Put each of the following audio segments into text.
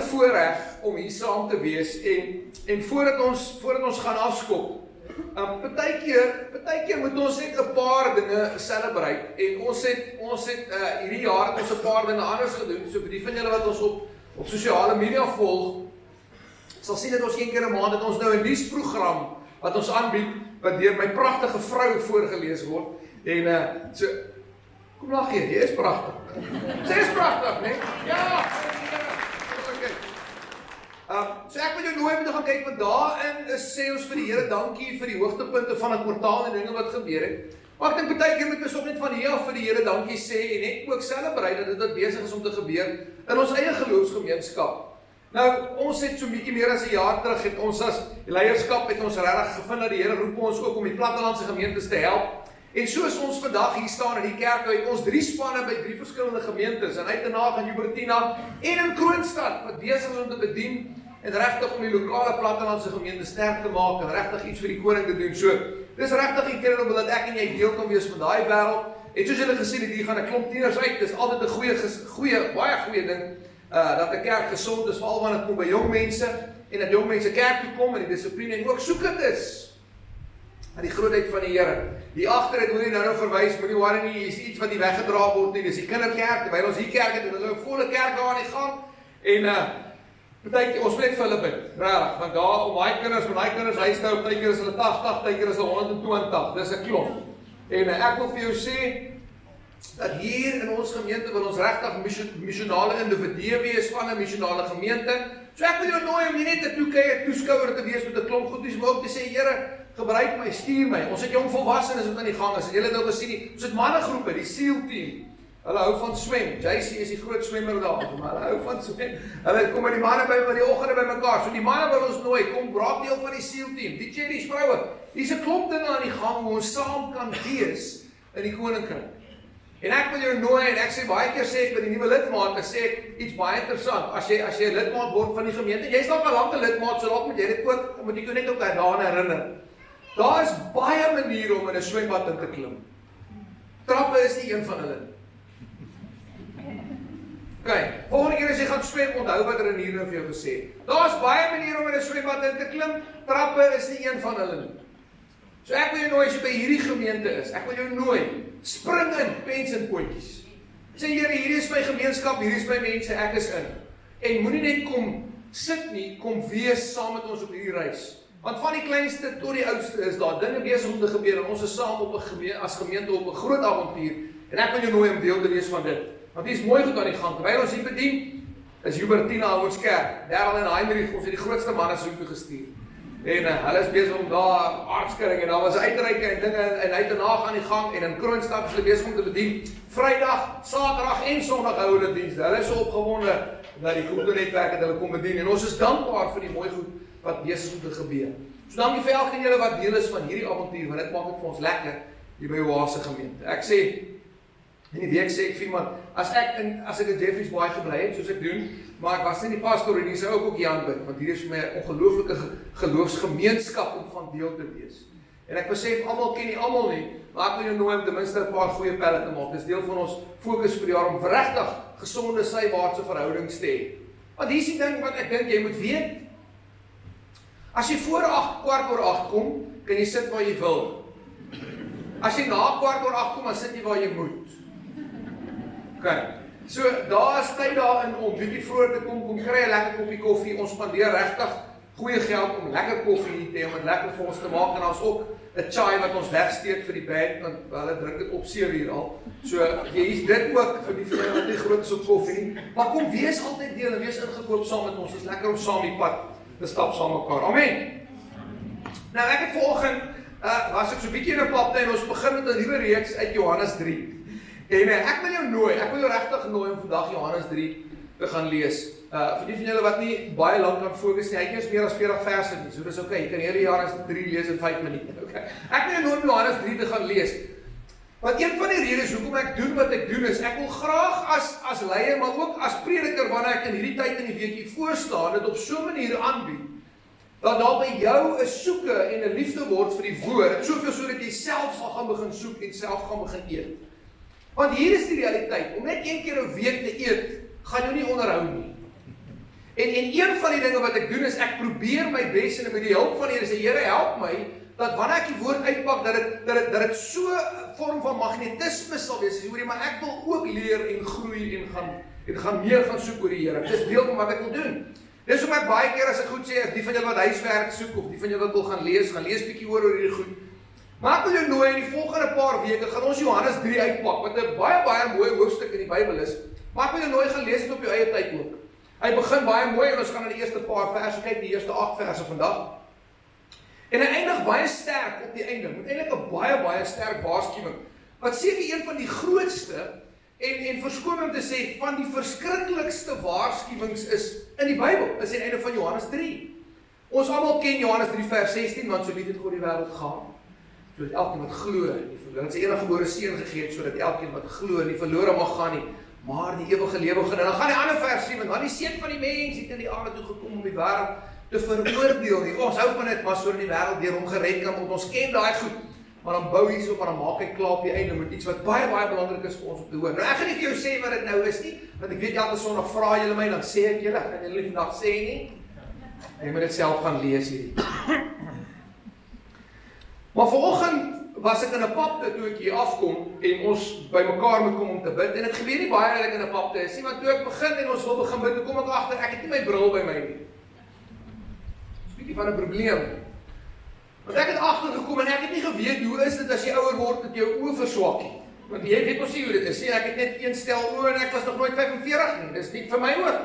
voorreg om hier saam te wees en voordat ons gaan afskop. Partykeer moet ons net 'n paar dinge celebrate en ons het hierdie jaar het ons 'n paar dinge anders gedoen. So vir die van julle wat ons op sosiale media volg, sal sien dat ons een keer 'n maand het ons nou 'n nuusprogram wat ons aanbied wat deur my pragtige vrou voorgelees word en so kom lag jy is pragtig. Sy is pragtig, né? Ja. So ek wil jou nooi om te gaan kyk wat daarin is, sê ons vir die Here dankie vir die hoogtepunte van 'n kwartaal en dinge wat gebeur het. Maar ek dink baie keer moet ons ook net van hier af vir die Here dankie sê en net ook celebrate dat dit wat besig is om te gebeur in ons eie geloofsgemeenskap. Nou, ons het so 'n bietjie meer as 'n jaar terug het ons as leierskap het ons regtig gevind dat die Here roep ons ook om die plattelandse gemeentes te help. En soos ons vandag hier staan in die kerk, het ons 3 spanne by 3 verskillende gemeentes, in Uitenhage, in Joubertina en in Kroonstad, wat besig is om te bedien en regtig om die lokale plattelandse gemeente sterk te maak en regtig iets vir die koning te doen. So, dis regtig incredible dat ek en jy deel kan wees van daai wêreld. En soos julle gesien het, hier gaan 'n klomp tieners uit. Dis altyd 'n baie goeie ding dat 'n kerk gesond is, veral wanneer dit kom by jong mense en dat jong mense kerk toe kom en die dissipline en ook soekend is aan die grootheid van die Here. Die agteruit moet jy nou verwys, moenie worry nie, hier is iets wat nie weggedra word nie. Dis die kinderkerk, terwyl ons hier kerk het, en ons 'n volle kerk daar aan die gang. En partykeer ons moet net vir hulle bid. Regtig, want daar om daai kinders huis nou, partykeer is hulle 80, partykeer is hulle 120. Dis 'n klomp. En ek wil vir jou sê dat hier in ons gemeente wil ons regtig missionale individue wees van 'n missionale gemeente. So ek wil jou nooi om nie net 'n toeskouer te wees met 'n klomp goedies, maar ook te sê, Here, gebruik my, stuur my. Ons het jong volwassenes wat aan die gang is. En julle het nou gesien nie. Ons het mannegroepe, die SEAL team. Hulle hou van swem. JC is die groot swemmer daar, maar hulle hou van swem. Hulle kom met die manne by die oggende bymekaar. So die manne wil ons nooi, kom raak deel van die SEAL team. Die Cherry's vroue. Hier's 'n klomp dinge aan die gang hoe ons saam kan wees in die koninkryk. En ek wil jou nooi en ek sê baie keer sê ek by die nuwe lidmate sê ek iets baie interessant. As jy 'n lidmaat word van die gemeente, jy's dalk al lank 'n lidmaat, so dalk moet jy dit ook omdat jy net ook daaraan herinner. Daar is baie maniere om in 'n swembad in te klim. Trappe is nie een van hulle. Okay, volgende keer as jy gaan swem, onthou wat Renier nou vir jou gesê het. Daar's baie maniere om in 'n swembad in te klim. Trappe is nie een van hulle nie. So ek wil jou nooi as jy by hierdie gemeente is. Ek wil jou nooi, spring in, pens en potjies. Sê Here, hierdie is my gemeenskap, hierdie is my mense, ek is in. En moenie net kom sit nie, kom wees saam met ons op hierdie reis. Want van die kleinste tot die oudste is daar dinge besig om te gebeur en ons is saam op as gemeente op 'n groot avontuur. En ek wil jou nooi om deel te wees van dit. Want dit is mooi goed aan die gang. Terwyl ons hier bedien, is Joubertina ons kerk. Darryl en Heinrich, ons het die grootste manne so toe gestuur. En hulle is besig om daar aardskering en daar was uitreike en dinge en Uitenhage aan die gang en in Kroonstad is hulle besig om te bedien. Vrydag, Saterdag en Sondag hou hulle dienste. Hulle is so opgewonde dat die kultuurnetwerk het hulle kom bedien en ons is dankbaar vir die mooi goed wat besig is om te gebeur. So dankie vir elkeen julle wat deel is van hierdie avontuur, want dit maak dit vir ons lekker hier by Oase gemeente. Ek sê in die week sê ek vir iemand, as ek in Jeffreys Baai gebly het, soos ek doen, maar ek was nie die pastor en die sou ook Jan bid, want hier is vir my 'n ongelooflike geloofsgemeenskap om van deel te wees. En ek besef almal ken nie almal nie, maar ek wil jou nooi om ten minste 'n paar goeie pelle te maak. Dis deel van ons fokus vir die jaar om regtig gesonde sywaartse verhoudings te hê. Want hier is die ding wat ek dink jy moet weet. As jy voor 8:15 kom, kan jy sit waar jy wil. As jy na 8:15 kom, dan sit jy waar jy moet. Okay. So daar is tyd daarin om bietjie vroeër te kom kry 'n lekker koppie koffie. Ons spandeer regtig goeie geld om lekker koffie te hê, om dit lekker vir ons te maak en ons ook 'n chai wat ons wegsteek vir die band want hulle drink dit op 7:00 al. So hier's dit ook vir die vriende wat nie groot is op koffie nie. Maar kom wees altyd deel en wees ingekoop saam met ons. Dit is lekker om saam die pad te stap saam mekaar. Amen. Nou ek het vanoggend was ek so 'n bietjie in 'n pad en ons begin met 'n nuwe reeks uit Johannes 3. En ek wil jou regtig nooi om vandag Johannes 3 te gaan lees. Vir die van julle wat nie baie lank kan fokus nie, hy het eers meer as 40 verse nie, so dis okay, jy kan hele Johannes 3 lees in 5 minute, okay. Ek wil jou nooi om Johannes 3 te gaan lees. Want een van die redes hoekom ek doen wat ek doen is, ek wil graag as leier, maar ook as prediker, wanneer ek in hierdie tyd in die week hier voor staan, dit op so 'n manier aanbied, dat daar by jou 'n soeke en 'n liefde word vir die woord, soveel sodat jy self sal gaan begin soek en self gaan begin eet. Want hier is die realiteit, om net een keer 'n week te eet, gaan jou nie onderhou nie. En een van die dinge wat ek doen is, ek probeer my bes en met die hulp van die Here sê, Here help my, dat wanneer ek die woord uitpak, dat dit so 'n vorm van magnetisme sal wees, hoor jy, maar ek wil ook leer en groei en gaan meer gaan soek oor die Here. Dis deel van wat ek wil doen. Dis hoekom ek baie keer as ek goed sê, as die van julle wat huiswerk soek, of die van julle wat wil gaan lees bietjie oor hierdie goed. Maar ek wil jou nooi, in die volgende paar weke, gaan ons Johannes 3 uitpak, wat 'n baie mooi hoofstuk in die Bybel is, maar ek wil jou nooi gaan lees dit op jou eie tyd ook. Hy begin baie mooi, en ons gaan na die eerste paar verse kyk, die eerste 8 verse vandag. En hy eindig baie sterk op die einde, met eintlik 'n baie sterk waarskuwing, wat seker een van die grootste, en verskoon om te sê, van die verskriklikste waarskuwings is in die Bybel, is die einde van Johannes 3. Ons almal ken Johannes 3 vers 16, want so lief het God die wêreld gehad, sodat elkeen wat glo, dat sy eniggebore seun gegee het, sodat elkeen wat glo nie verlore mag gaan nie, maar die ewige lewe gaan. En dan gaan die ander vers sê, want die seun van die mens het in die aarde toe gekom om die wêreld te veroordeel nie. Ons hou van dit, maar sodat die wêreld deur hom gered kan word. Ons ken daai goed. Maar dan bou hy so, maar dan maak hy klaar op die einde met iets wat baie belangrik is vir ons om te hoor. Nou ek gaan nie vir jou sê wat dit nou is nie, want ek weet elke Sondag vra julle my, dan sê ek julle, ek gaan julle nie vandag sê nie. Jy moet dit self gaan lees hierdie. Maar vanoggend was ek in 'n papte toe ek hier afkom en ons by mekaar moet kom om te bid. En dit gebeur nie baie dat ek in 'n papte is nie, want toe ek begin en ons wil begin bid, toe kom ek agter ek het nie my bril by my nie. Dis 'n bietjie van 'n probleem. Want ek het agtergekom en ek het nie geweet hoe is dit as jy ouer word dat jou oë verswak nie. Want jy weet mos nie hoe dit is nie. Ek het net een stel oë en ek was nog nooit 45 nie. Dis nie vir my ook.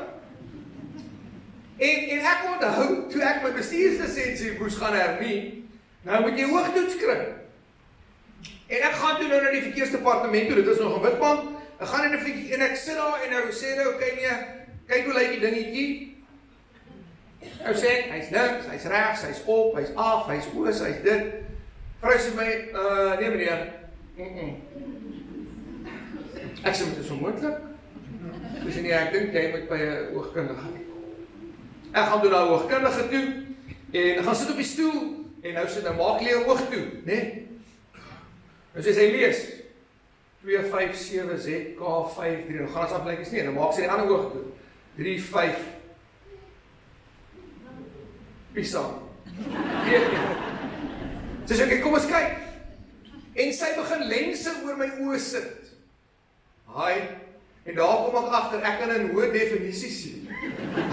En ek onthou toe ek my bestuurslisensie moes gaan hernie, nou moet jy hoogtoets kry. En ek gaan toe nou na die verkeersdepartement toe, dit is nog 'n Witbank. Ek gaan en ek sit daar en nou sê nou, okay nee, kyk hoe lyk die dingetjie. Nou sê ek, hy's links, hy's regs, hy's op, hy's af, hy's oos, hy's dit. Vrou sê my, nee meneer. Ek sê, dit is onmoontlik. Dis nie, ek dink jy moet by 'n oogkundige. Ek gaan toe na 'n oogkundige toe en ek gaan sit op die stoel en nou sê nou maak jy jou oog toe, né? Nou sê hy lees 257ZK53. Nou gaan ons aflyk is nie, nou maak sy die ander oog toe. 35 Pisa. Sy sê, okay, kom ons kyk. En sy begin lense oor my oë sit. Haai, en daar kom ek agter, ek kan in hoë definisie sien.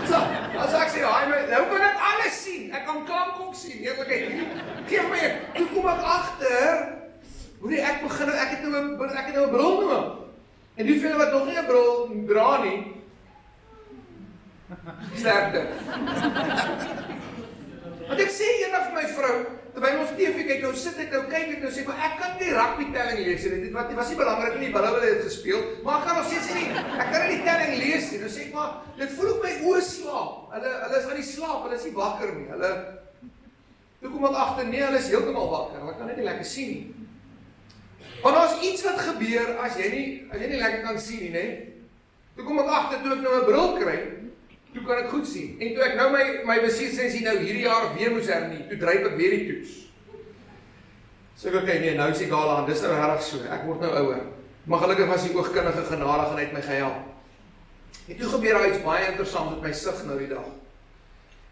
So, as ek sê, haai, nou kan ek alles sien. Ek kan klank ook sien. Nee, okay, geef my, toe kom ek agter, hoor ek begin, ek het nou 'n bril nodig. En die vele wat nog nie 'n bril dra nie, sterkte. Want ek sê eendag vir my vrou, terwyl ons TV kyk, nou sit ek, nou kyk ek, nou sê, maar ek kan nie rugby telling lees nie, dit was nie belangrik nie, hulle het gespeel, maar ek kan nog steeds nie, ek kan nie die telling lees nie, nou sê ek, maar, dit voel op my oë slaap, hulle is aan die slaap, hulle is nie wakker nie, toe kom ek agter, nee, hulle is heeltemal wakker, hulle kan net nie lekker sien nie. Want daar's iets wat gebeur, as jy nie lekker kan sien nie, nee, toe kom ek agter, toe ek nou 'n bril kry, toe kan ek goed sien. En toe ek nou my bestuurslisensie nou hierdie jaar weer moes hernie, toe dryp ek weer die toets. So ek okay, nee, nou is die gala aan, dis nou regtig so, ek word nou ouer. Maar gelukkig was die oogkundige genadig en hy het my gehelp. En toe gebeur daar iets baie interessant met my sig nou die dag.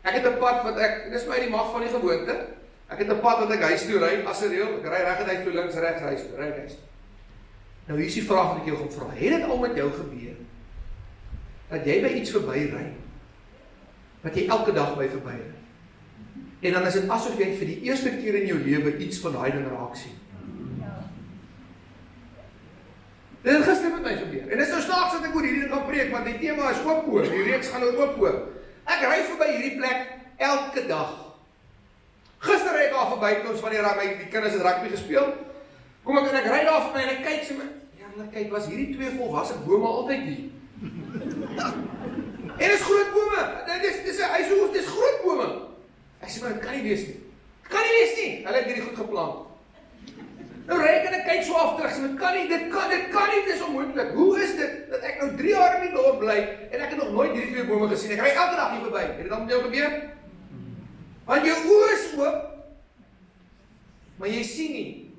Ek het 'n pad wat dis my die mag van die gewoonte, ek het 'n pad wat ek huis toe ry, as 'n reël, ek ry reguit huis toe, links, regs, huis toe, ry huis toe. Nou hier is die vraag wat ek jou gaan vra, het dit al met jou gebeur, dat jy by iets verby ry, wat jy elke dag by verby ry. En dan is dit asof jy vir die eerste keer in jou lewe iets van daai ding raak sien. Dit het gister met my gebeur. En dis nou snaaks dat ek oor hierdie ding gaan preek, want die tema is oop oor, die reeks gaan oor oop oor. Ek ry verby hierdie plek elke dag. Gister ry ek daar verby, toe ons van die kinders het rugby gespeel. Kom ek en ek ry daar verby en ek kyk sê my, ja, kyk, was hierdie twee volwasse bome altyd hier? En dis groot bome. Dis groot bome. Ek sê maar, dit kan nie wees nie. Dit kan nie wees nie. Hulle het hierdie goed geplant. Nou ry ek en ek kyk so af terug, sê dit kan nie, dit kan nie, dit is onmoontlik. Hoe is dit dat ek nou 3 jaar in die dorp bly en ek het nog nooit hierdie twee bome gesien? Ek ry elke dag hier verby. Het dit al met jou gebeur? Want jou oë is oop, maar jy sien nie.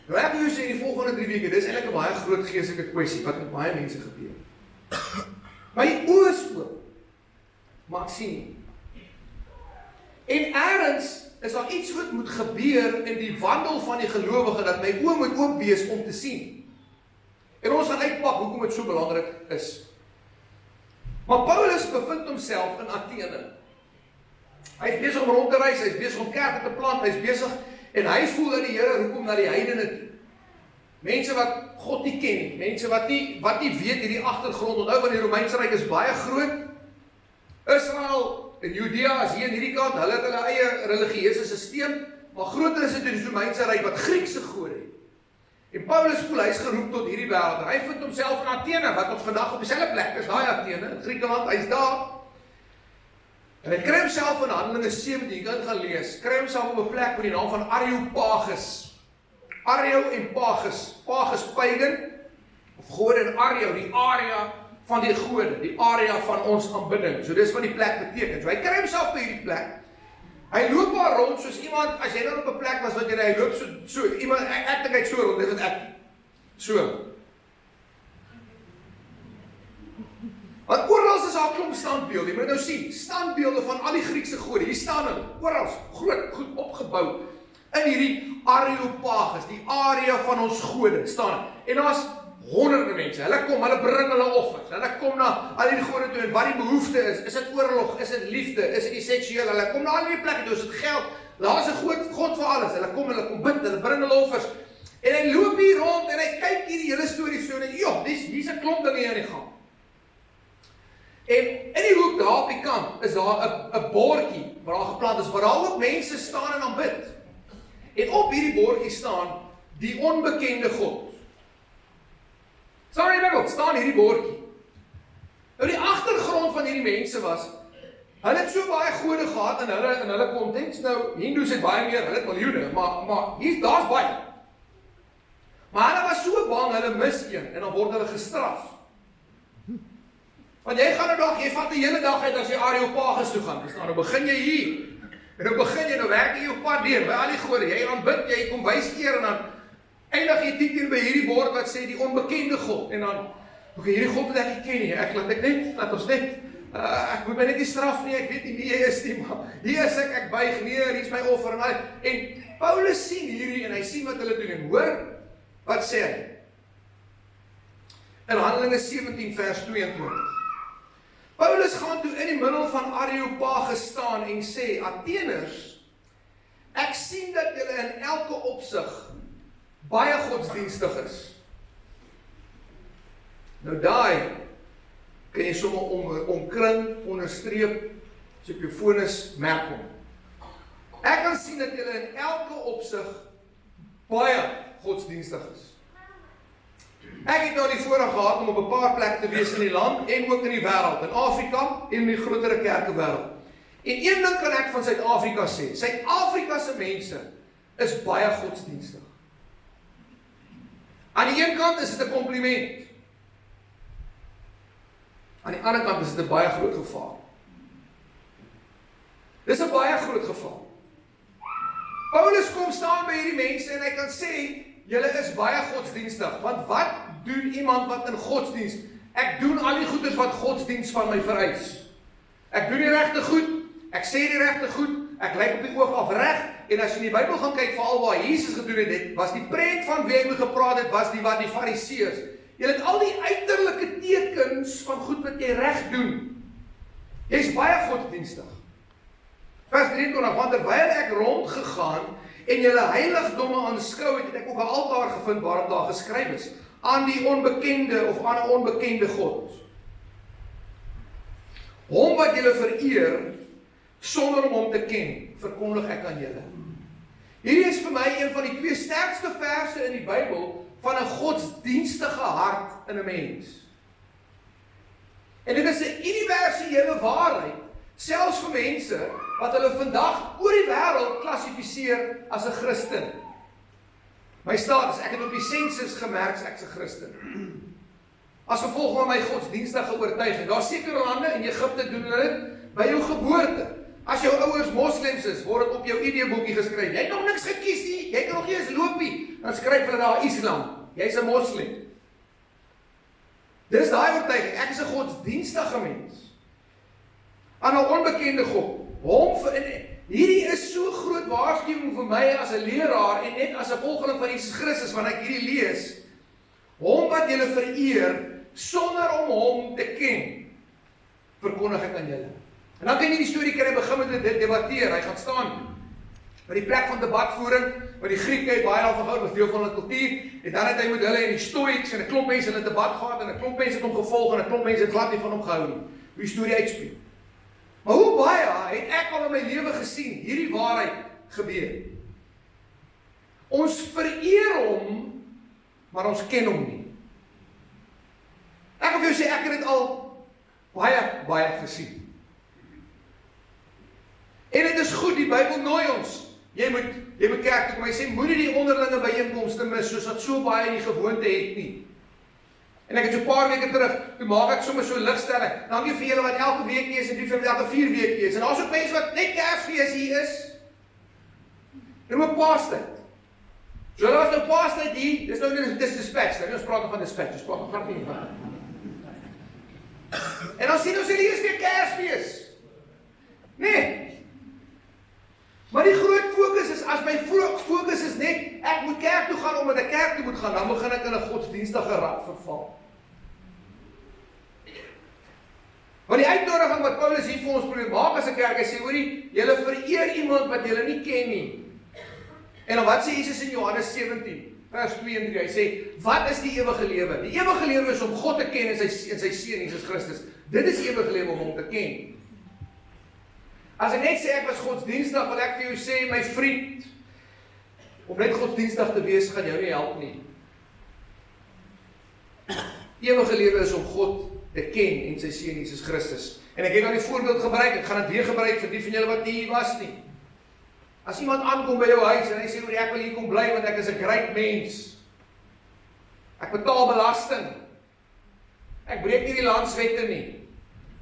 Nou ek wil jou sê die volgende 3 weke, dis eintlik 'n baie groot geestelike kwessie wat met baie mense gebeur. My oë is oop, maar ek sien nie. En ergens is daar iets wat moet gebeur in die wandel van die gelowige, dat my oë moet oop wees om te sien. En ons gaan uitpak hoekom dit so belangrik is. Maar Paulus bevind homself in Athene. Hy is besig om rond te reis, hy is besig om kerke te plant, hy is besig, en hy voel dat die Here roep hom na die heidene toe. Mense wat God nie ken nie, mense wat nie weet hierdie agtergrond. Onthou, want die Romeinse Ryk is baie groot. Israel en Judea is hier in hierdie kant, hulle het hulle eie religieuse stelsel, maar groter is dit in die Romeinse Ryk wat Griekse gode het. En Paulus voel hy is geroep tot hierdie wêreld. En hy vind homself in Athene, wat ons vandag op dieselfde plek is, daai Athene, in Griekeland, hy's daar. En hy kry homself in Handelinge 17, jy kan gaan lees, kry homself op 'n plek met die naam van Areopagus. Areo en Pagus, Pagus pagan, of gode en Areo, die area van die gode, die area van ons aanbidding. So dis wat die plek beteken. So hy kry homself op hierdie plek. Hy loop maar rond soos iemand, as jy nou op 'n plek was wat jy hy loop so iemand, ek dink hy so rond, dit is wat ek so. Want oral is daar 'n klomp standbeelde. Jy moet nou sien, standbeelde van al die Griekse gode. Hier staan hulle, oral, groot, goed opgebou. In hierdie Areopagus, die area van ons gode, staan. En daar's honderde mense. Hulle kom, hulle bring hulle offers. Hulle kom na al die gode toe en wat die behoefte is dit oorlog, is dit liefde, is dit seksueel? Hulle kom na al die plekke toe, is dit geld. Daar's 'n groot God vir alles. Hulle kom bid, hulle bring hulle offers. En hy loop hier rond en hy kyk hierdie hele storie so en ja, hier's 'n klomp dinge aan die gang. En in die hoek daar op die kant is daar 'n bordjie waar daar geplant is, waar daar ook mense staan en aanbid. En op hierdie bordjie staan die onbekende God. Sorry, Bybel, staan hierdie bordjie. Nou die agtergrond van hierdie mense was, hulle het so baie gode gehad in hulle konteks. Nou Hindoes het baie meer, hulle het miljoene, maar daar's baie. Maar hulle was so bang hulle mis een en dan word hulle gestraf. Want jy gaan nou dag, jy vat die hele dag uit as jy Areopagus toe gaan. Dus nou begin jy hier. En dan begin jy, nou werk jy jou pad deur by al die gode. Jy aanbid, jy kom wys eer en dan eindig jy teken by hierdie bord wat sê die onbekende God. En dan, okay, hierdie God wat ek nie ken nie. Laat ons net, ek moet my net nie straf nie, ek weet nie wie jy is nie, maar hier is ek buig neer, hier is my offer en al. En Paulus sien hierdie en hy sien wat hulle doen en hoor, wat sê hy? In Handelinge 17 vers 22. Paulus gaan toe in die middel van Areopagus staan en sê, Atheners, ek sien dat julle in elke opsig baie godsdienstig is. Nou daai kan jy sommer omkring, onderstreep, as jy op jou foon is, merk hom. Ek kan sien dat julle in elke opsig baie godsdienstig is. Ek het nou die voorreg gehad om op 'n paar plekke te wees in die land en ook in die wêreld, in Afrika en in die grotere kerkewêreld. En een ding kan ek van Suid-Afrika sê, Suid-Afrika se mense is baie godsdienstig. Aan die een kant is dit 'n kompliment. Aan die ander kant is dit 'n baie groot gevaar. Dis 'n baie groot gevaar. Paulus kom staan by hierdie mense en hy kan sê, julle is baie godsdienstig, want wat doen iemand wat in godsdienst? Ek doen al die goeders wat godsdienst van my vereis. Ek doen die regte goed, ek sê die regte goed, ek lyk op die oog af reg, en as jy in die Bybel gaan kyk, veral waar Jesus gedoen het, dit was die prent van wie hy mee gepraat het, was die wat die Fariseërs. Julle het al die uiterlike tekens van goed wat jy reg doen. Jy's baie godsdienstig. Vers 23, want terwyl ek rondgegaan en julle heiligdomme aanskou het ek ook 'n altaar gevind waarop daar geskryf is, aan die onbekende of aan 'n onbekende God. Hom wat julle vereer, sonder om hom te ken, verkondig ek aan julle. Hierdie is vir my een van die 2 sterkste verse in die Bybel van 'n godsdienstige hart in 'n mens. En dit is 'n universele waarheid, selfs vir mense wat hulle vandag oor die wêreld klassifiseer as 'n Christen. My status, ek het op die sensus gemerk ek's 'n Christen. As gevolg van my godsdienstige oortuiging. Daar's sekere lande in Egipte doen hulle dit by jou geboorte. As jou ouers moslems is, word dit op jou ID-boekie geskryf. Jy het nog niks gekies nie, jy kan nog nie eens loop nie. Dan skryf hulle daar Islam. Jy's 'n moslem. Dis daai oortuiging, ek is 'n godsdienstige mens. Aan 'n onbekende God. Hierdie is so groot waarskuwing vir my as 'n leraar en net as 'n volgeling van Jesus Christus wanneer ek hierdie lees. Hom wat julle vereer sonder om hom te ken, verkondig ek aan julle. En dan kan jy die storie kry begin met dit debatteer. Hy gaan staan by die plek van debatvoering, waar die Grieke het baie daarvan gehou, was deel van hulle kultuur, en dan het hy met hulle en die Stoïks en 'n klomp mense in 'n debat gehad en 'n klomp mense het hom gevolg en 'n klomp mense het glad nie van hom gehou nie. Hoe die storie uitspeel. Maar hoe baie het ek al in my lewe gesien hierdie waarheid gebeur. Ons vereer hom, maar ons ken hom nie. Ek wil vir jou sê ek het dit al baie gesien. En dit is goed, die Bybel nooi ons. Jy moet kerk toe kom. Hy sê moenie die onderlinge byeenkomste mis soos wat so baie in die gewoonte het nie. En ek het so 'n paar weke terug, toe maak ek sommer so 'n ligstelling. Dankie vir julle wat elke week is en die vir elke 4 weke is. En daar's ook mense wat net Kersfees hier is. En ook Paastyd. So daar's nou Paastyd hier, dis nou dis dispatch. Nou ons praat van dispatch, ons praat nie van. En dan sien ons hier is weer Kersfees. Nee. Maar die groot fokus is, as my fokus is net, ek moet kerk toe gaan omdat ek kerk toe moet gaan, dan begin ek in 'n godsdienstige rad verval. Want die uitnodiging wat Paulus hier vir ons probeer maak as 'n kerk, hy sê, hoorie, julle vereer iemand wat julle nie ken nie. En dan wat sê Jesus in Johannes 17, vers 2 en 3, hy sê, wat is die ewige lewe? Die ewige lewe is om God te ken in sy seun Jesus Christus. Dit is die ewige lewe om hom te ken. As ek net sê ek was godsdienstig, wil ek vir jou sê, my vriend, om net godsdienstig te wees, gaan jou nie help nie. Ewige lewe is om God te ken en sy seun Jesus Christus. En ek het nou die voorbeeld gebruik, ek gaan dit weer gebruik vir die van julle wat nie hier was nie. As iemand aankom by jou huis en hy sê, ek wil hier kom bly want ek is 'n great mens. Ek betaal belasting. Ek breek nie die landswette nie.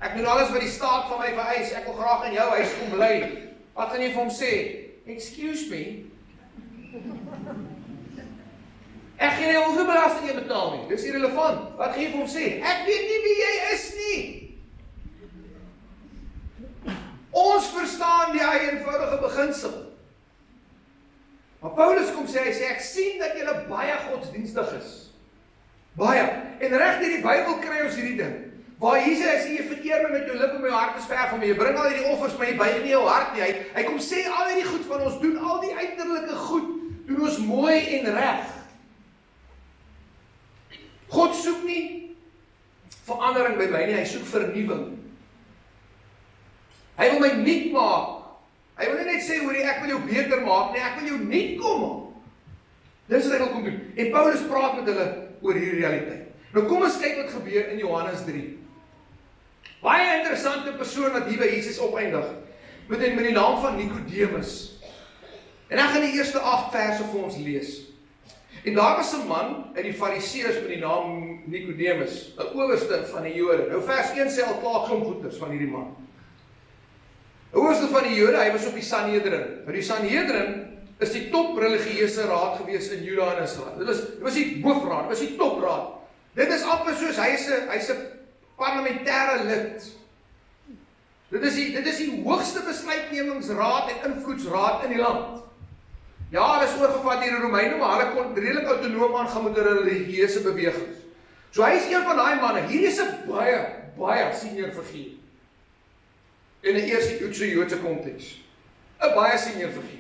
Ek doen alles wat die staat van my vereis. Ek wil graag in jou huis kom bly. Wat gaan jy vir hom sê? Excuse me. Ek gee nie hoeveel belasting jy betaal nie. Dis irrelevant. Wat gaan jy vir hom sê? Ek weet nie wie jy is nie. Ons verstaan die eenvoudige beginsel. Maar Paulus kom sê, hy sê, ek sien dat julle baie godsdienstig is. Baie. En reg deur die Bybel kry ons hierdie ding. Waar Jesus sê, jy vereer my met jou lippe, my hart is ver van my. Jy bring al hierdie offers, maar jy buig nie jou hart nie. Hy kom sê, al hierdie goed van ons, doen al die uiterlike goed, doen ons mooi en reg. God soek nie verandering by my nie, hy soek vernuwing. Hy wil my nuut maak. Hy wil nie net sê, hoorie, ek wil jou beter maak nie, ek wil jou nuut kom maak. Dis wat hy wil kom doen. En Paulus praat met hulle oor hierdie realiteit. Nou kom ons kyk wat gebeur in Johannes 3. Baie interessante persoon wat hier by Jesus opeindig, met die naam van Nicodemus. En ek gaan die eerste 8 verse vir ons lees. En daar was 'n man uit die Fariseërs met die naam Nicodemus, 'n owerste van die Jode. Nou vers 1 sê al klaar klomp goeters van hierdie man. 'n Owerste van die Jode, hy was op die Sanhedrin. Nou die Sanhedrin is die top religieuse raad gewees in Juda en Israel. Dit was die hoofraad, dit was die topraad. Dit is amper soos hy's 'n parlementêre lid. Dit is die hoogste besluitnemingsraad en invloedsraad in die land. Ja, hulle is oorgevat deur die Romeine, maar hulle kon redelik autonoom aangaan met hulle religieuse bewegings. So hy is een van daai manne. Hier is 'n baie senior figuur. In 'n eerste Joodse konteks. 'n baie senior figuur.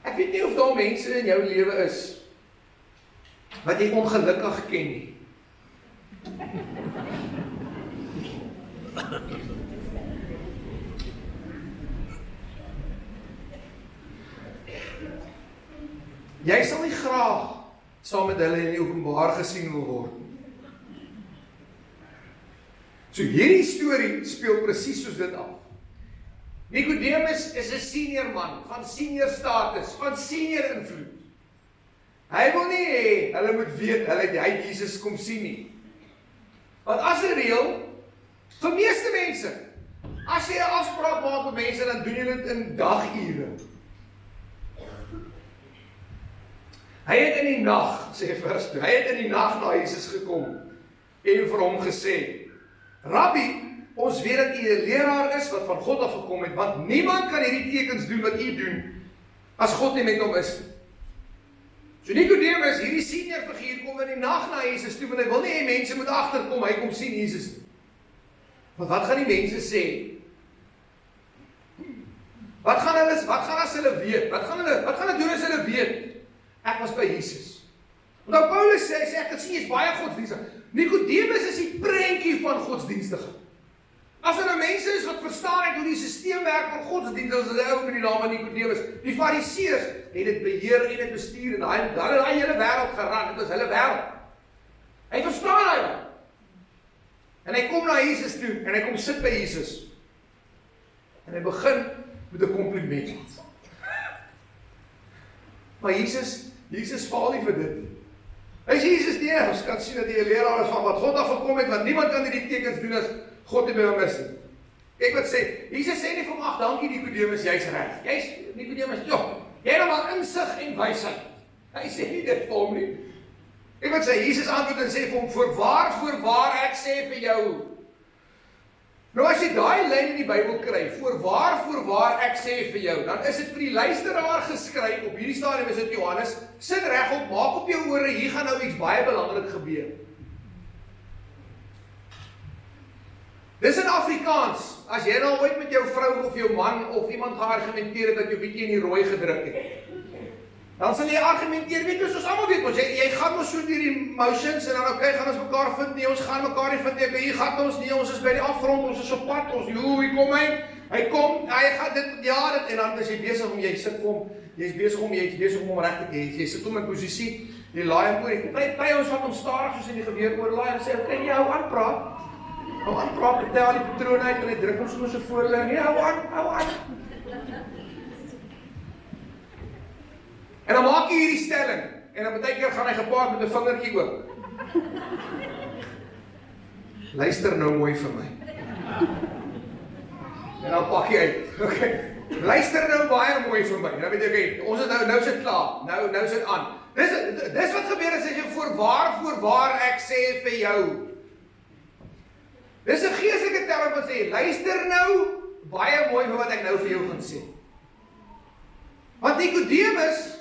Ek weet nie of daar mense in jou lewe is wat jy ongelukkig ken nie. Jy sal nie graag saam met hulle in die openbaar gesien wil word. So hierdie storie speel presies soos dit af. Nicodemus is 'n senior man, van senior status, van senior invloed. Hy wil nie hê hulle moet weet hy het Jesus kom sien nie. Want as 'n reël, vir meeste mense, as jy 'n afspraak maak met mense, dan doen jy dit in dagure. Hy het in die nag, sê vers 2, hy het in die nag na Jesus gekom en vir hom gesê, Rabbi, ons weet dat u 'n leraar is wat van God af gekom het, want niemand kan hierdie tekens doen wat u doen, as God nie met hom is. So Nicodemus, hierdie senior figuur, kom in die nag na Jesus toe, want hy wil nie hê mense moet agterkom, hy kom sien Jesus. Maar wat gaan die mense sê? Wat gaan as hulle weet? Wat gaan hulle doen as hulle weet? Ek was by Jesus. Want Paulus sê, ek het sien, jy is baie godsdienstig. Nicodemus is die prentjie van godsdienstige. As hulle mense is wat verstaan het hoe die sisteem werk van godsdienst, as hulle ou met die naam van Nicodemus, die fariseërs het dit beheer en dit bestuur, en hulle het die hele wêreld geran, dit was hulle wêreld. Hy verstaan hy. En hy kom na Jesus toe, en hy kom sit by Jesus. En hy begin met 'n kompliment. Maar Jesus faal nie vir dit. Hy sê Jesus nie, ons kan sien dat hy 'n leraar is van wat God af gekom het, want niemand kan hierdie tekens doen as God nie by hom is nie. Ek wat sê, Jesus sê nie vir hom, ag dankie Nicodemus, jy's reg. Jy's Nicodemus, jy het maar insig en wysheid. Hy sê nie dit vir hom nie. Ek wat sê, Jesus antwoord en sê vir hom, voorwaar ek sê vir jou. Nou as jy daai lyn in die Bybel kry, voorwaar ek sê vir jou, dan is dit vir die luisteraar geskryf, op hierdie stadium is dit Johannes, sit regop, maak op jou ore, hier gaan nou iets baie belangrik gebeur. Dis in Afrikaans, as jy nou ooit met jou vrou of jou man of iemand geargumenteer het dat jy bietjie in die rooi gedruk het, dan sal jy argumenteer, weet jy, soos almal weet, ons, jy gaan ons so deur die motions, en dan okay, gaan ons mekaar vind, nee, ons gaan mekaar nie vind, hier gaan ons nie, ons is by die afgrond, ons is op pad, ons, hier kom hy kom, hy gaan dit, en dan is jy besig om, jy is besig om hom reg te kry, jy sit hom in posisie, jy laai hom oor, party ons wat hom stadig soos in die geweer oorlaai, en sê, okay, jy hou aanpraat, vertel die patroon uit, en hy druk ons soos 'n voorlê, nee, hou aan. En dan maak hy hierdie stelling, en dan baie keer gaan hy gepaard met 'n vingertjie ook. Luister nou mooi vir my. En dan pak hy uit, okay. Luister nou baie mooi vir my, en dan weet jy, okay, ons het nou sit klaar, nou sit aan. Dis wat gebeur as jy voorwaar ek sê vir jou. Dis 'n geestelike term wat sê, luister nou baie mooi vir wat ek nou vir jou gaan sê. Want Nicodemus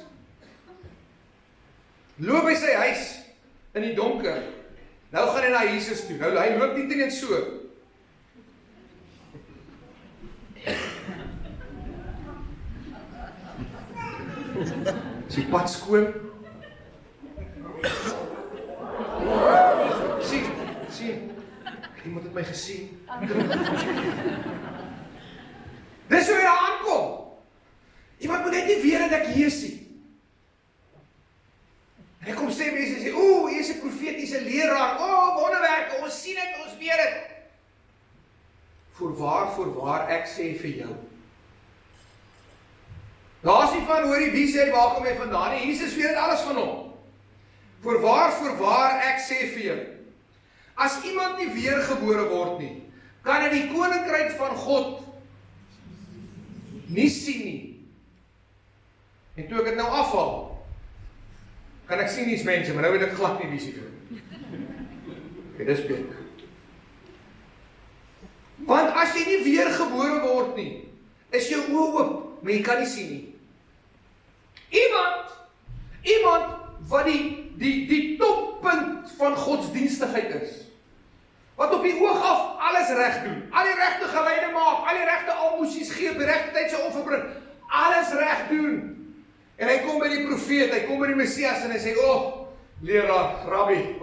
loop by sy huis in die donker. Nou gaan hy na Jesus toe. Nou hy loop nie net so. Is die pad skoon? Sien. Iemand het my gesien. Dis hoe hy daar aankom. Iemand moet net nie weet dat ek hier sien. En hy kom sê mense sê, hy is 'n profetiese leraar. Wonderwerke, ons sien dit, ons weet dit. Voorwaar ek sê vir jou. Daar's nie van hoorie wie sê waar kom hy vandaan nie. Jesus weet dit alles van hom. Voorwaar ek sê vir jou. As iemand nie weergebore word nie, kan hy die koninkryk van God nie sien nie. En toe ek dit nou afval, kan ek sien nie mense, maar nou weet ek glad nie wie sy doen. Okay, dis beter. Want as jy nie weergebore word nie, is jou oë oop, maar jy kan nie sien nie. Iemand wat die toppunt van godsdienstigheid is, wat op die oog af alles reg doen, al die regte geleide maak, al die regte almosies gee, op die regte tyd sy offer bring, alles reg doen. En hy kom by die profeet, hy kom by die Messias en hy sê, leraar, Rabbi,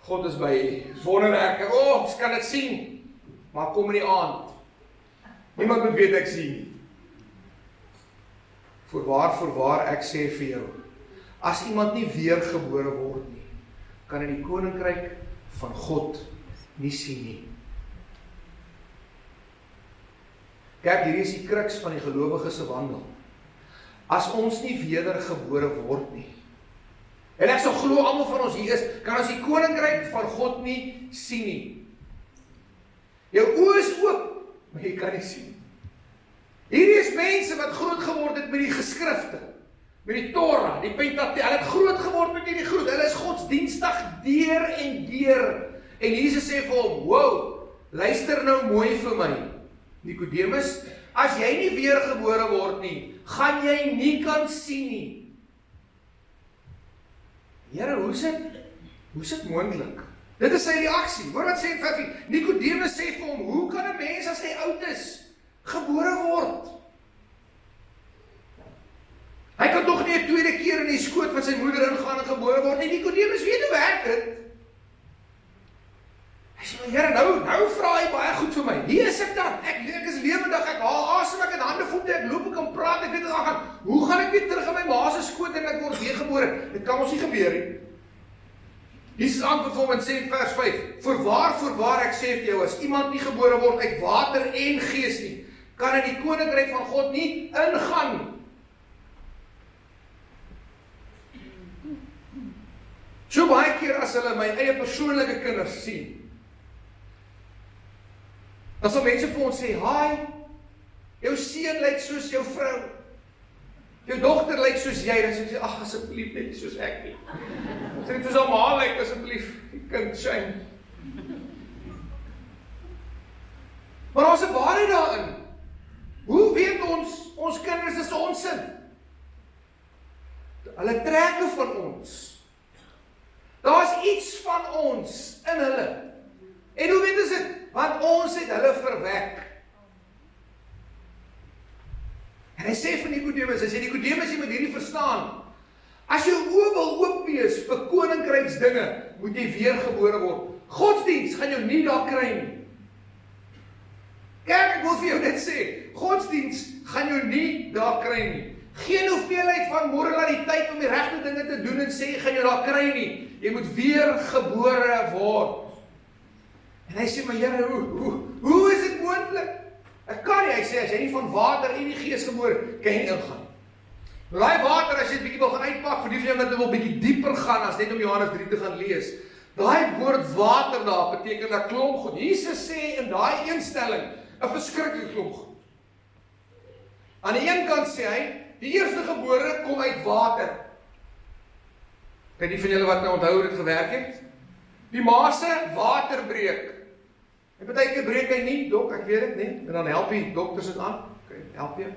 God is by wonderwerke, ek kan dit sien, maar kom in die aand. Niemand moet weet ek sien nie. Voorwaar ek sê vir jou, as iemand nie weergebore word nie, kan hy die koninkryk van God nie sien nie. Kyk, hierdie is die kruks van die gelowige se wandel. As ons nie wedergebore word nie, en ek sal glo almal van ons hier is, kan ons die koninkryk van God nie sien nie. Jou oë is oop, maar jy kan nie sien. Hierdie is mense wat groot geword het met die geskrifte, met die Torah, die Pentateuch. Hulle het groot geword met hierdie goed. Hulle is godsdienstig deur en deur. En Jesus sê vir hom, wow, luister nou mooi vir my, Nikodemus, as jy nie weergebore word nie, gaan jy nie kan sien nie. Here, hoe is dit moontlik? Dit is sy reaksie. Hoor wat sê in vers 4. Nikodemus sê vir hom, hoe kan 'n mens as hy oud is, gebore word? Hy kan tog nie 'n tweede keer in die skoot van sy moeder ingaan en gebore word nie. Nikodemus weet hoe werk dit. Hy sê, maar Here, nou vra hy baie goed vir my. Hier is ek dan. Ek is lewendig, ek haal asem, ek het hande, voete, ek loop, ek kan praat, ek weet wat aangaan. Hoe gaan ek weer terug in my ma se skoot en ek word weergebore? Dit kan ons nie gebeur nie. Jesus antwoord hom en sê in vers 5, Voorwaar, ek sê vir jou, as iemand nie gebore word uit water en gees nie, kan in die koninkryk van God nie ingaan nie. So baie keer as hulle my eie persoonlike kinders sien, dan sal mense vir ons sê, hi, jou seun lyk soos jou vrou, jou dogter lyk soos jy, dan sê, ag asseblief net soos ek nie. Sê net soos haar ma lyk, asseblief, die kind shame. Maar ons is waarheid daarin. Hoe weet ons kinders is ons sin? Hulle trek van ons. Daar's iets van ons in hulle. En hoe weet ons dit? Want ons het hulle verwek. En hy sê vir Nikodemus, jy moet hierdie verstaan. As jou oë wil oop wees vir koninkryksdinge, moet jy weergebore word. Godsdiens gaan jou nie daar kry nie. Kerk, ek wil vir jou dit sê, godsdiens gaan jou nie daar kry nie. Geen hoeveelheid van moraliteit om die regte dinge te doen en sê, gaan jou daar kry nie. Jy moet weergebore word. En hy sê, maar Here, hoe is dit moontlik? Ek kan nie, hy sê, as jy nie van water en die gees gebore, kan jy nie ingaan. Nou daai water, as jy 'n bietjie wil gaan uitpak, vir die van jou wat wil bietjie dieper gaan, as net om Johannes 3 te gaan lees, daai woord water daar, beteken 'n klomp goed. Jesus sê in daai eenstelling, 'n verskriklike klomp goed. Aan die een kant sê hy, die eerste gebore kom uit water. Kan die van julle wat nou onthou hoe dit gewerk het? Die ma se water breek. En partykeer breek hy nie, dok, ek weet dit nie. En dan help die dokters dit aan. Okay, help jy.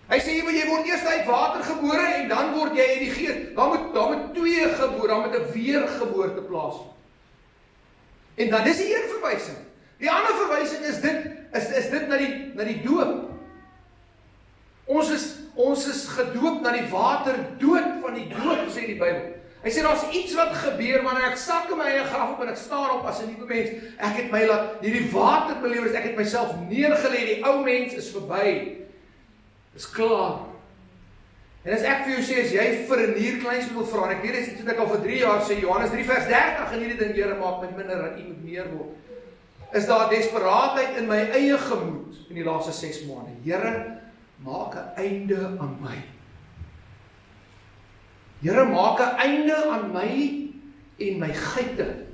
Hy sê jy word eers uit water gebore en dan word jy uit die gees. Daar moet twee gebore, daar moet 'n weergeboorte plaasvind. En dan is die een verwysing. Die ander verwysing is dit na die doop. Ons is gedoop na die waterdood van die doop, sê die Bybel. Hy sê, daar's iets wat gebeur, wanneer ek sak in my eie graf op en ek staan op as 'n nuwe mens, ek het my laat, hierdie waterbelewing, ek het myself neergelê, die ou mens is verby, is klaar. En as ek vir jou sê, as jy vir 'n nierkleins wil vra, en ek weet dit is iets wat ek al vir 3 jaar sê, Johannes 3 vers 30, en hierdie ding, Here, maak my minder, dat U moet meer word, is daar desperaatheid in my eie gemoed, in die laaste 6 maande, Here, maak 'n einde aan my. Here, maak 'n einde aan my en my geite.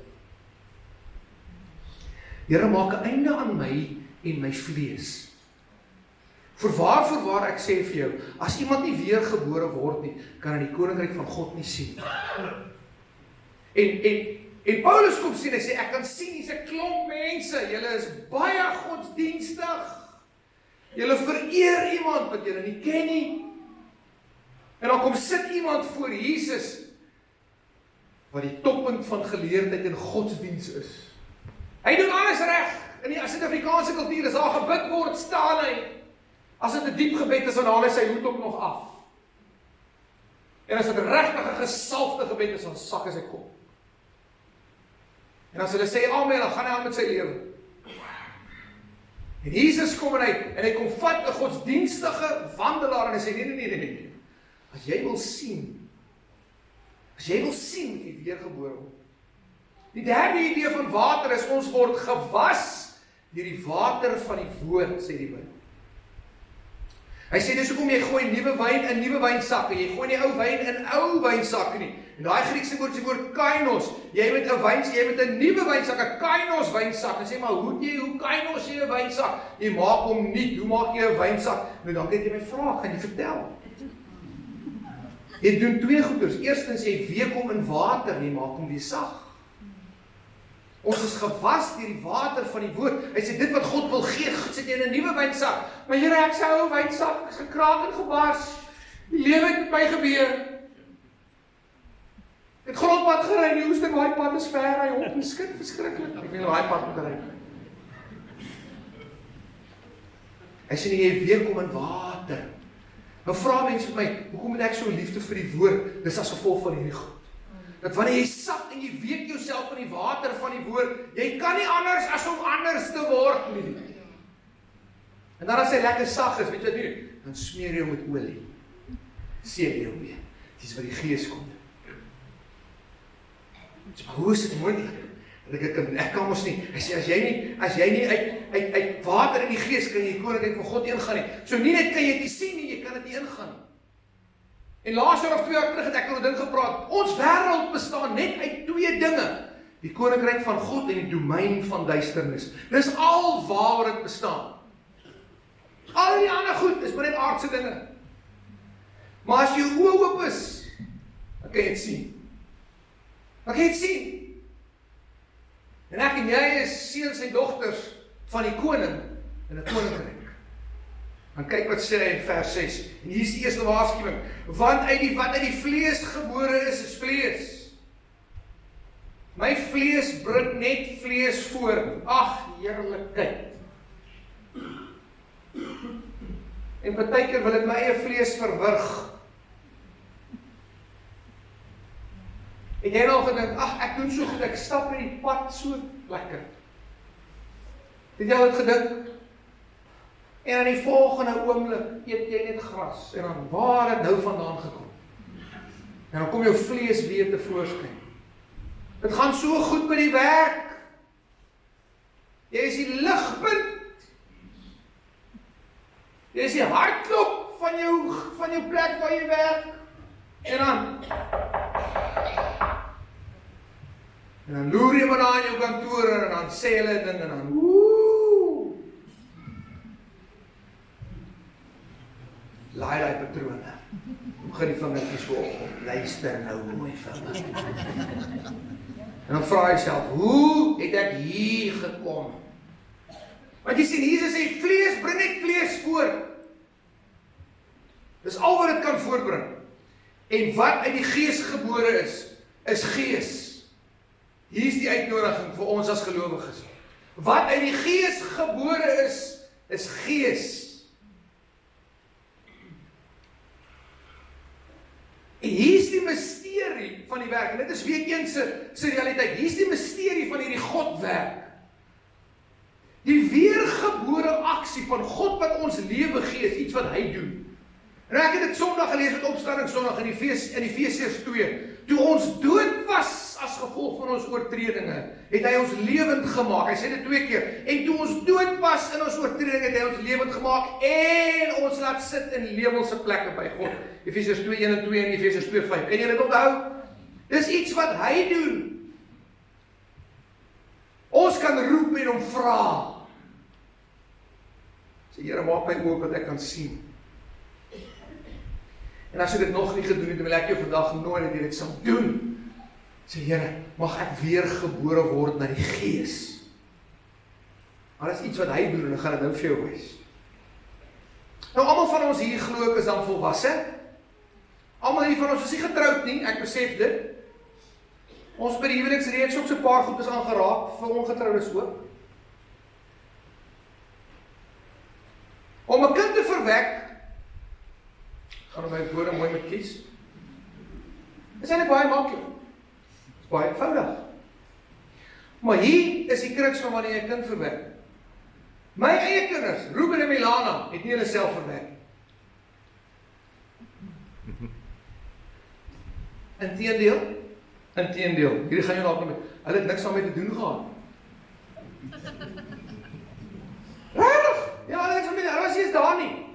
Here, maak 'n einde aan my en my vlees. Voorwaar, ek sê vir jou, as iemand nie weergebore word nie, kan hy die koninkryk van God nie sien. En Paulus kom sien, hy sê, ek kan sien, hier's 'n klomp mense, julle is baie godsdienstig. Julle vereer iemand wat julle nie ken nie. En dan kom sit iemand voor Jesus, wat die toppunt van geleerdheid en godsdiens is. Hy doen alles reg. In die Suid-Afrikaanse kultuur, as daar gebid word, staan hy. As dit 'n diep gebed is, dan haal hy sy hoed ook nog af. En as dit regtig 'n gesalfde gebed is, dan sak hy sy kop. En as hulle sê amen, dan gaan hy aan met sy lewe. En Jesus kom en hy kom vat 'n godsdienstige wandelaar en hy sê nee. As jy wil sien, moet jy weergebore word. Die derde idee van water is, ons word gewas deur die water van die woord, sê die Bybel. Hy sê, dis hoekom jy gooi nuwe wyn in nuwe wynsakke, jy gooi nie ou wyn in ou wynsakke nie. En daai Griekse woord is die woord kainos. Jy met 'n nuwe wynsak, 'n kainos wynsak. En sê maar, hoe kainos jy 'n wynsak? Jy maak hom nuut. Hoe maak jy 'n wynsak? Nou dan het jy my vraag, gaan jy vertel. Jy doen twee goeders. Eerstens, jy week hom in water, jy maak hom weer sag. Ons is gewas deur die water van die woord. Hy sê, dit wat God wil gee, sit jy in 'n nuwe wynsak. Maar Here, ek sê, ou wynsak is gekraak en gebars. Die lewe het met my gebeur. Ek het grondpad gery, die oester daai pad is ver, hy op en skit verskriklik. Ek wil daai pad moet ry. Hy sê, jy week hom in water. Nou vra mense vir my, hoekom het ek so liefde vir die woord? Dis as gevolg van hierdie goed. Dat wanneer jy sak en jy week jouself in die water van die woord, jy kan nie anders as om anders te word nie. En dan as hy lekker sag is, weet jy wat nie? Dan smeer jy hom met olie. Seël jy hom mee. Dis wat die Gees kom. Maar hoe is dit moontlik? Ek kan mos nie. Hy sê as jy nie uit water in die Gees kan jy die koninkryk van God ingaan nie. So nie net kan jy dit sien nie, jy kan dit nie ingaan nie. En laas jaar of 2 jaar terug het ek oor 'n ding gepraat. Ons wêreld bestaan net uit 2 dinge. Die koninkryk van God en die domein van duisternis. Dis al waaroor dit bestaan. Al die ander goed is maar net aardse dinge. Maar as jou oë oop is, dan kan jy dit sien. Dan kan jy dit sien. En ek en jy is seuns en dogters van die koning in 'n koninkryk. Dan kyk wat sê hy in vers 6. En hier is die eerste waarskuwing. Want wat uit die vlees gebore is vlees. My vlees bring net vlees voor. Ag, heerlikheid. En partykeer wil ek my eie vlees verwrig. En jy al gedink, ag, ek doen so goed, ek stap in die pad so lekker. Het jy al dit gedink? En in die volgende oomblik eet jy net gras. En dan waar het nou vandaan gekom? En dan kom jou vlees weer tevoorskyn. Dit gaan so goed by die werk. Jy is die ligpunt. Jy is die hartklop van jou plek waar jy werk. En dan loer jy maar daar in jou kantoor en dan sê hulle ding en dan laai patrone. Begin die vingertjies voor op. Luister nou mooi vir my. En dan vra jy self, hoe het ek hier gekom? Want jy sien, Jesus sê, vlees bring net vlees voor. Dis al wat dit kan voortbring. En wat uit die Gees gebore is Gees. Hier is die uitnodiging vir ons as gelowiges. Wat uit die Gees gebore is Gees. En hier is die misterie van die werk. En dit is week 1 se realiteit. Hier is die misterie van hierdie Godwerk. Die weergebore aksie van God wat ons lewe gee, is iets wat hy doen. En ek het dit Sondag gelees met opstanding Sondag in Efesiërs 2. Toe ons dood was as gevolg van ons oortredinge, het hy ons lewend gemaak. Hy sê dit 2 keer. En toe ons dood was in ons oortredinge, het hy ons lewend gemaak en ons laat sit in hemelse plekke by God. Efesiërs 2:1 en 2 en Efesiërs 2:5. Kan jy dit onthou? Dis iets wat hy doen. Ons kan roep en hom vra. Sê, Here, maak my oë dat ek kan sien. En as jy dit nog nie gedoen het, dan wil ek jou vandag nooi dat jy dit sal doen. Sê, Here, mag ek weer gebore word na die Gees. Maar dit is iets wat hy doen, en ek gaan dit nou vir jou wys. Nou, almal van ons hier glo ek is dan volwasse. Almal hier van ons is nie getroud nie, ek besef dit. Ons by die huweliksreeks ook so 'n paar goed is aangeraak, vir ongetroudes ook. Om 'n kind te verwek, gaan my woorde mooi met kies. Is eintlik baie maklik. Is baie eenvoudig. Maar hier is die kruks van wanneer jy 'n kind verwek. My eie kinders, Ruben en Milana, het nie hulle self verwek. Inteendeel, hierdie gaan jy dalk met, hulle het niks daarmee te doen gehad. Regtig? Ja, hulle het hulle was nie eens daar nie.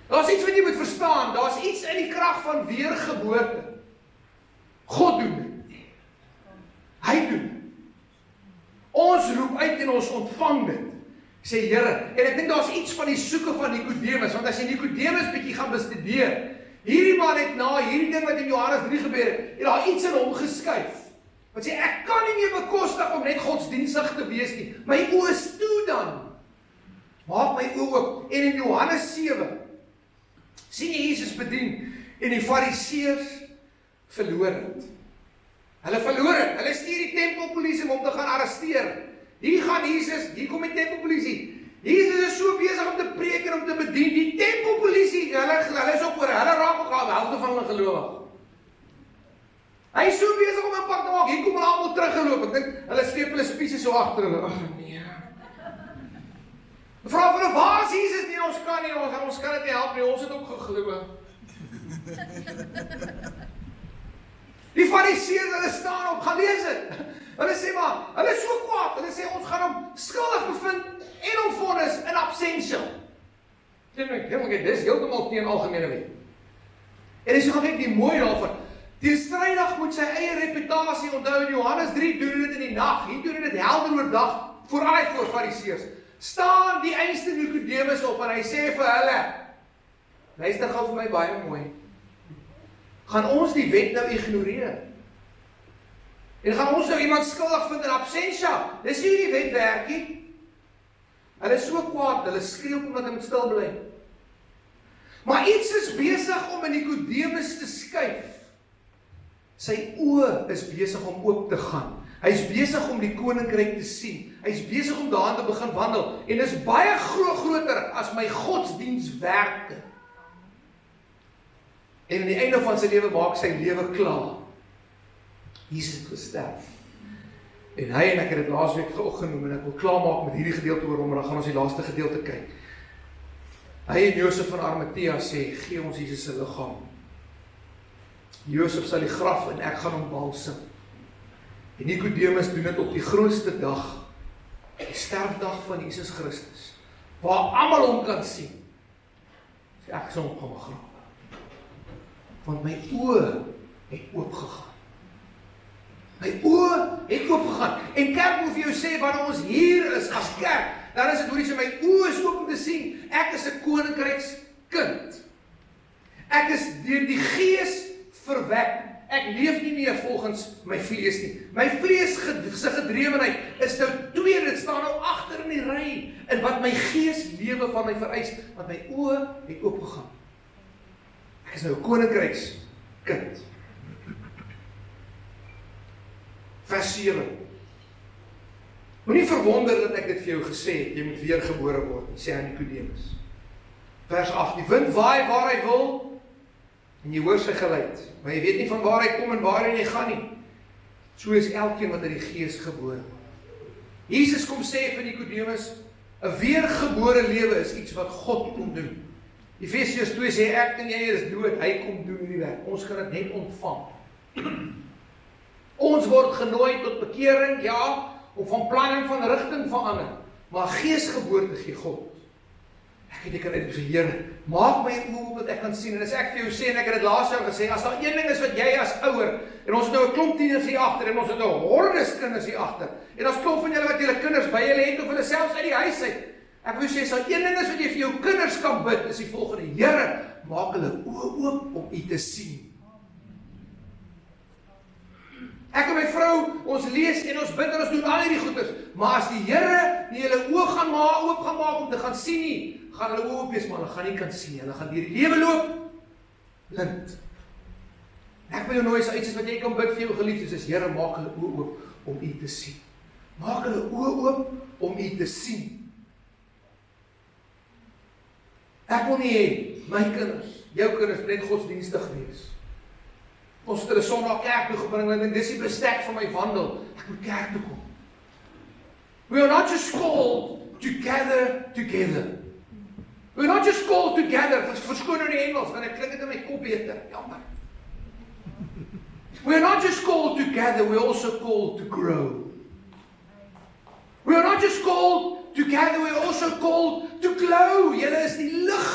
Daar's iets wat jy moet verstaan, daar's iets in die krag van weergeboorte. God doen dit. Hy doen dit. Ons roep uit en ons ontvang dit. Sê Here, en ek dink daar's iets van die soeke van Nikodemus, want as jy Nikodemus bietjie gaan bestudeer, hierdie man het na hierdie ding wat in Johannes 3 gebeur het daar iets in hom geskuif. Wat sê, ek kan nie meer bekostig om net godsdienstig te wees nie. My oë is toe dan. Maak my oë oop. En in Johannes 7 sien jy Jesus bedien en die Fariseërs verloor het. Hulle verloor het. Hulle stuur die tempelpolisie om hom te gaan arresteer. Hier gaan Jesus, hier kom die tempelpolisie. Jesus is so besig om te preek en om te bedien. Die tempelpolisie, hulle is op oor, hulle raak ook al helfte van hulle gelowig. Hy is so besig om 'n pak te maak. Hier kom hulle almal teruggeloop. Ek dink hulle sleep hulle spiesie so agter hulle. Ag nee. Vra vir hulle, waar is Jesus? Nee, ons kan nie, ons kan dit nie help nie. Ons het ook geglo. Die Fariseërs, hulle staan op, gaan lees dit. Hulle sê maar, hulle is so kwaad. Hulle sê ons gaan hom skuldig bevind en hom vonnis in absentia. Dis heeltemal teen algemene wet. En as jy gaan kyk die mooi daarvan, teenstrydig moet sy eie reputasie onthou. In Johannes 3 doen dit in die nag. Hier doen dit helder oordag, vooral voor Fariseërs. Staan die einste Nikodemus op en hy sê vir hulle, luister gou vir my baie mooi. Gaan ons die wet nou ignoreer? En gaan ons nou iemand skuldig vind in absentia? Dis nie hoe die wet werk nie. Hulle is so kwaad, hulle skreeu omdat hy moet stil bly. Maar iets is besig om in Nikodemus te skuif. Sy oë is besig om oop te gaan. Hy is besig om die koninkryk te sien. Hy is besig om daarin te begin wandel. En is baie groter as my godsdienswerke. En aan die einde van sy lewe maak sy lewe klaar. Jesus het gesterf. En hy, en ek het dit laasweek ook genoem, en ek wil klaarmaak met hierdie gedeelte oor hom, maar dan gaan ons die laaste gedeelte kyk. Hy en Josef van Arimatea sê, gee ons Jesus se liggaam. Josef sal die graf en ek gaan hom balsem. En Nikodemus doen dit op die grootste dag, die sterfdag van Jesus Christus, waar almal hom kan sien. Sê ek sal hom gaan begrawe. Want my oë het oopgegaan. My oë het oopgegaan. En kerk moet vir jou sê, wanneer ons hier is as kerk, dan is dit hoe jy sê, my oë is oop om te sien, ek is 'n koninkrykskind. Ek is deur die Gees verwek. Ek leef nie meer volgens my vlees nie. My vlees se gedrewenheid is nou twee, dit staan nou agter in die ry, in wat my gees lewe van my vereis, want my oë het oopgegaan. Ek is nou 'n koninkrykskind. Vers 7. Moenie verwonder dat ek dit vir jou gesê het, jy moet weergebore word, sê aan Nikodemus. Vers 8, die wind waai waar hy wil, en jy hoor sy geluid, maar jy weet nie van waar hy kom en waar hy gaan nie. So is elkeen wat uit die Gees gebore word. Jesus kom sê vir Nikodemus, 'n weergebore lewe is iets wat God kom doen. Efesiërs 2 sê, ek en jy is dood, hy kom doen hierdie werk. Ons kan dit net ontvang. Ons word genooi tot bekering, ja, of van plan en van rigting verander, maar geesgeboorte gee God. Ek kan net sê, Here, maak my oë dat ek kan sien, en as ek vir jou sê, en ek het dit laas jaar gesê, as daar een ding is wat jy as ouer, en ons het nou 'n klomp tieners hier agter, en ons het nou hordes kinders hier agter, en ons klomp van julle wat julle kinders by julle het, of hulle selfs uit die huis uit, ek wil sê, as daar een ding is wat jy vir jou kinders kan bid, is die volgende, Here, maak hulle oë oop om U te sien. Ek en my vrou, ons lees en ons bid en ons doen al hierdie goeders, maar as die Here nie hulle oë oop gaan maak om te gaan sien nie, gaan hulle oop wees, maar hulle gaan nie kan sien, hulle gaan deur die lewe loop, blind. Ek wil jou nooit so iets wat jy kan bid vir jou geliefdes, is Here, maak hulle oë oop om U te sien. Maak hulle oë oop om U te sien. Ek wil nie hê, my kinders, jou kinders, net godsdienstig wees. Ons het hulle Sondag kerk toe gebring, en ek dink, dis die bestek van my wandel, ek moet kerk toe kom. We are not just called to gather together. We are not just called to gather, verskoon nou die Engels, want ek klink dit in my kop beter, jammer. We are not just called to gather, we are also called to grow. We are not just called to gather, we are also called to glow. Julle is die lig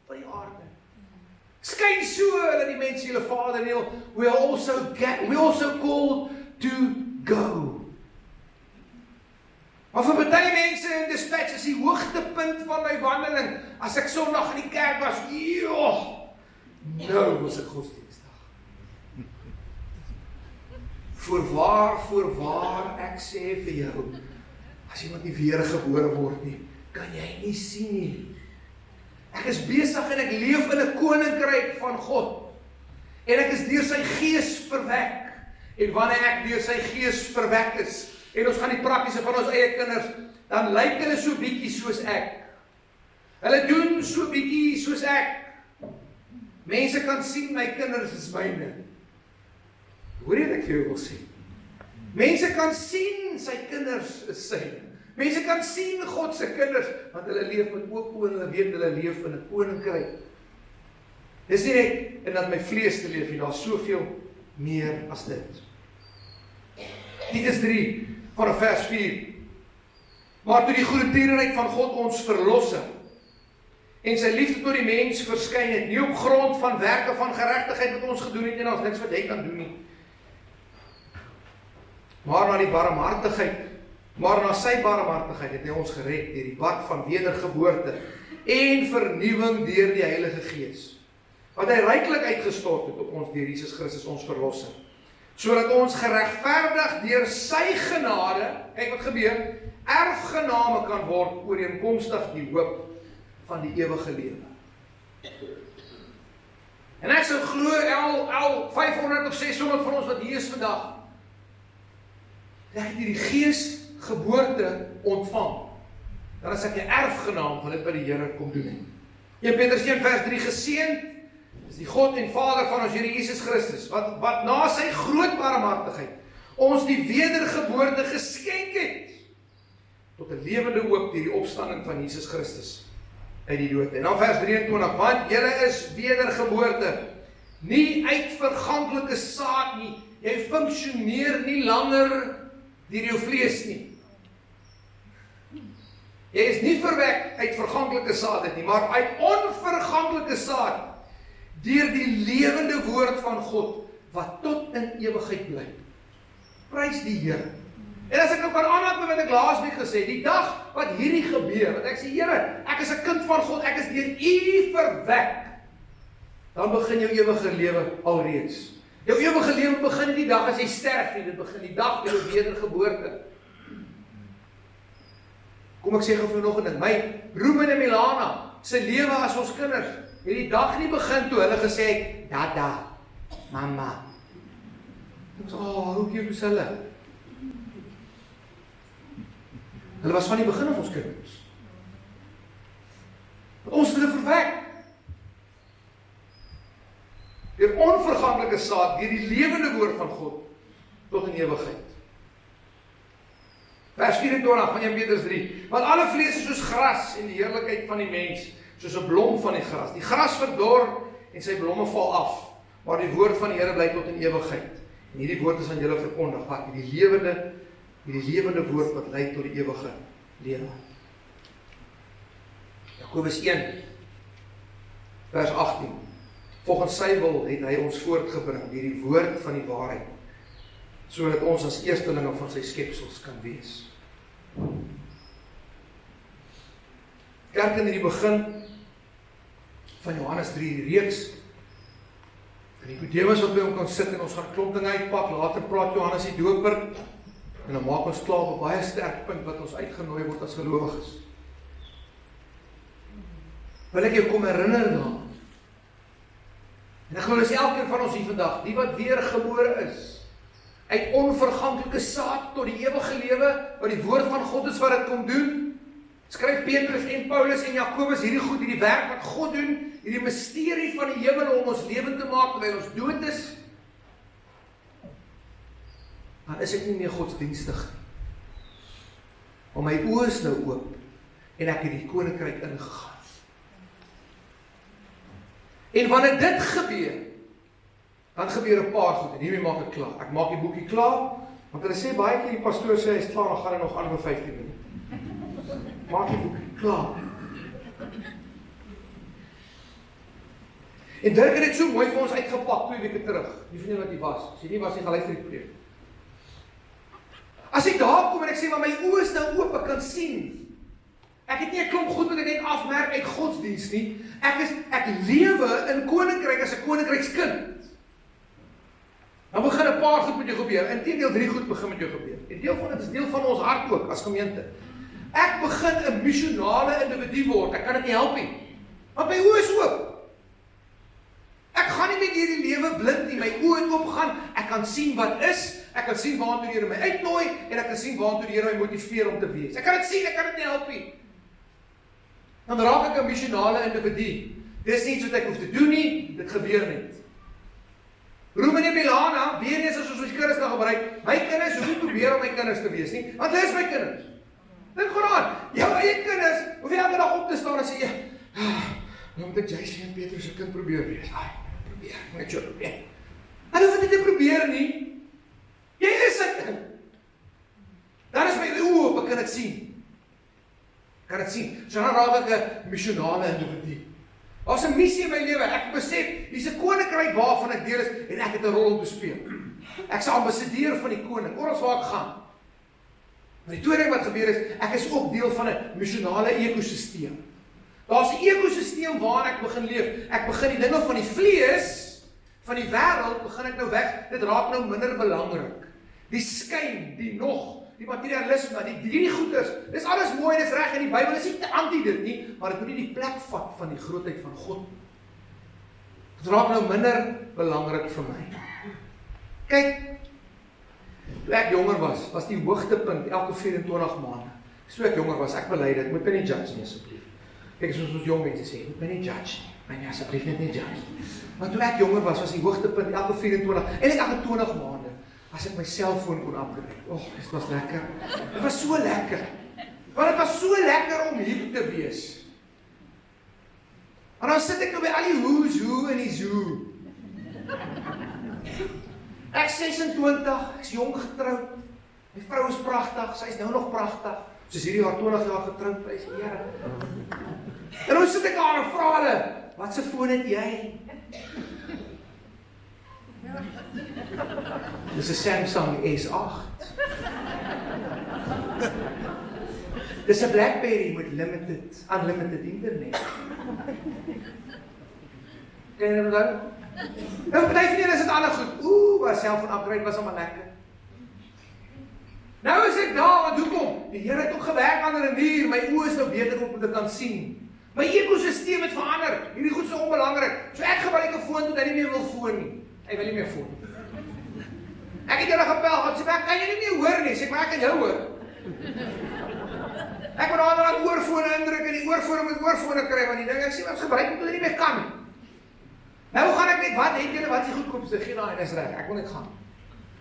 van die aarde. Skyn so, dat die mense julle Vader en heel, we are also called to go. Maar vir baie mense in Dispatch is die hoogtepunt van my wandeling, as ek Sondag in die kerk was, nou was ek godsdienstig. Voorwaar ek sê vir jou, as iemand nie weergebore word nie, kan jy nie sien nie. Ek is besig en ek leef in 'n koninkryk van God. En ek is deur sy gees verwek. En wanneer ek deur sy gees verwek is, en ons gaan die praktiese van ons eie kinders, dan lyk hulle so bietjie soos ek. Hulle doen so bietjie soos ek. Mense kan sien my kinders is myne. Hoor jy wat ek vir jou wil sê? Mense kan sien sy kinders is syne. Mense kan sien God se kinders, want hulle leef met oop oë en hulle weet hulle leef in 'n koninkryk. Dis nie net in dat my vlees te leef nie, daar's soveel meer as dit. Titus 3 van vers 4. Maar toe die goedertierenheid van God ons verlosser en sy liefde tot die mens verskyn het, nie op grond van werke van geregtigheid wat ons gedoen het en ons niks wat hy kan doen nie, maar na sy barmhartigheid het hy ons gered deur die bad van wedergeboorte en vernuwing deur die Heilige Gees, wat hy ryklik uitgestort het op ons deur Jesus Christus ons verlosser, sodat ons geregverdig deur sy genade, kyk wat gebeur, erfgename kan word ooreenkomstig die hoop van die ewige lewe. En ek sou glo al 500 of 600 van ons wat hier is vandag, dat het die Gees geboorte ontvang, dan is ek 'n erfgenaam van dit wat die Here kom doen het. 1 Petrus 1 vers 3 geseënd is die God en Vader van ons Here Jesus Christus, wat na sy groot barmhartigheid ons die wedergeboorte geskenk het, tot 'n lewende hoop deur die opstanding van Jesus Christus uit die dood. En dan vers 23, want julle is wedergeboorte, nie uit verganklike saad nie, jy funksioneer nie langer deur jou vlees nie. Jy is nie verwek uit verganklike saad nie, maar uit onverganklike saad, deur die lewende woord van God, wat tot in ewigheid bly. Prys die Here. En as ek nou kan aanhaal met wat ek laasweek gesê, die dag wat hierdie gebeur, wat ek sê, Here, ek is 'n kind van God, ek is deur U verwek, dan begin jou ewige lewe alreeds. Jou ewige lewe begin nie die dag as jy sterf nie, dit begin die dag van jou wedergeboorte. Kom ek sê gou vir nog 'n ding, my Ruben en Milana se lewe as ons kinders, het die dag nie begin toe hulle gesê het, Dada, Mama. Ek sê, hoe cute is hulle? Hulle was van die begin af ons kinders. Ons het hulle verwek. Deur onverganklike saad, deur die lewende woord van God, tot in ewigheid. Vers 24 van 1 Petrus 3. Want alle vlees is soos gras en die heerlikheid van die mens, soos 'n blom van die gras. Die gras verdor en sy blomme val af, maar die woord van die Here bly tot in ewigheid. En hierdie woord is aan julle verkondig, wat die lewende woord wat lei tot die ewige lewe. Jakobus 1 vers 18. Volgens sy wil het hy ons voortgebring deur die woord van die waarheid, sodat ons as eerstelinge van sy skepsels kan wees. Kerk in die begin van Johannes 3, die reeks, en Nikodemus wat by hom kan sit en ons gaan klomp dinge uitpak, later praat Johannes die Doper, en dan maak ons klaar op 'n baie sterk punt wat ons uitgenooi word as gelowiges. Wil ek jou kom herinner daaraan. En ek glo dis elkeen van ons hier vandag, die wat weergebore is, uit onverganklike saad tot die ewige lewe, wat die woord van God is wat dit kom doen, skryf Petrus en Paulus en Jakobus hierdie goed, hierdie werk wat God doen, hierdie misterie van die hemel om ons lewend te maak terwyl ons dood is, dan is ek nie meer godsdienstig. Maar my oë is nou oop en ek het die koninkryk ingegaan. En wanneer dit gebeur, dan gebeur 'n paar goed en hiermee maak ek klaar. Ek maak die boekie klaar, want hulle sê baie keer die pastoor sê hy is klaar, dan gaan hy nog aan vir 15 minute. Maak die boekie klaar. En Dirk het dit so mooi vir ons uitgepak 2 weke terug. Die vriende wat hier was. As jy nie was nie, gaan luister die preek. As ek daar kom en ek sê, maar my oë is nou oop, ek kan sien. Ek het nie 'n klomp goed wat ek net afmerk uit godsdienst nie. Ek lewe in koninkryk as 'n koninkrykskind. Dan begin 'n paar goed met jou gebeur. Inteendeel 3 goed begin met jou gebeur. En deel van dit is deel van ons hart ook as gemeente. Ek begin 'n missionale individu word. Ek kan dit nie help nie. Want my oë is oop. Ek gaan nie met hierdie lewe blind nie. My oë het oopgegaan. Ek kan sien wat is. Ek kan sien waartoe die Here my uitnooi en ek kan sien waartoe die Here my motiveer om te wees. Ek kan dit sien, ek kan dit nie help nie. Dan raak ek 'n missionale individu. Dis nie iets wat ek hoef te doen nie, dit gebeur net. Ruben en Milana, weer eens as ons kinders kan gebruik, my kinders hoef nie probeer om my kinders te wees nie, want hulle is my kinders. Dink gewoon, jou eie kinders, hoef jy elke dag op te staan en sê, nou moet ek JC en Petrus se kind probeer wees. Probeer, net jou probeer. Hulle hoef dit nie te probeer nie. Jy is 'n kind. Dan is my oë oop, ek kan dit sien. Kan dit sien. So dan raak ek 'n missionale individu. Daar's 'n missie in my lewe. Ek besef, hier's 'n koninkryk waarvan ek deel is en ek het 'n rol om te speel. Ek's 'n ambassadeur van die koning, oral waar ek gaan. Maar die tweede ding wat gebeur is, ek is ook deel van 'n missionale ekosisteem. Daar's 'n ekosisteem waarin ek begin leef. Ek begin die dinge van die vlees, van die wêreld, begin ek nou weg. Dit raak nou minder belangrik. Die skyn, die nog, die materialisme, die goeders, dis alles mooi en dis reg in die Bybel, is nie te anti dit nie, maar dit moet nie die plek vat van die grootheid van God. Dit raak nou minder belangrik vir my. Kyk, toe ek jonger was die hoogtepunt elke 24 maande. So ek jonger was, ek bely dit, moet my nie judge nie asseblief. Kyk, soos ons jong mense sê, moet my nie judge nie, my nie asseblief net nie judge. Maar toe ek jonger was die hoogtepunt elke 24, en elke 20 maande, as ek my selfoon kon upgrade. Dit was lekker. Dit was so lekker. Want dit was so lekker om hier te wees. En dan sit ek nou by al die who's who in die zoo. Ek 26, ek's jong getroud. My vrou is pragtig, sy is nou nog pragtig. Sy is hierdie jaar 20 jaar getroud, prys die Here. En dan sit ek daar en vra hulle, wat se foon het jy? Dis 'n Samsung S8. Dis 'n BlackBerry met unlimited internet. Ken jy dit nou? Nou, party van julle is dit ander goed. Maar selfoon upgrade was allemaal lekker. Nou is ek daar, want hoekom? Die Here het ook gewerk aan 'n manier, my oë is nou beter om dit kan sien. My ekosisteem het verander. Hierdie goed is so onbelangrik. So ek gebruik 'n foon tot hy nie meer wil foon nie. Hy wil nie meer foon. Ek het julle gebel, want sê, maar kan jy nie meer hoor nie? Sê, maar ek kan jou hoor. Ek moet aan oorfone indruk en die oorfone moet oorfone kry, want die ding, ek sê, wat gebruik moet hulle nie meer kan nie. Nou gaan ek net, wat het julle, wat is die goedkoopste? Gee daar en is reg, ek wil net gaan.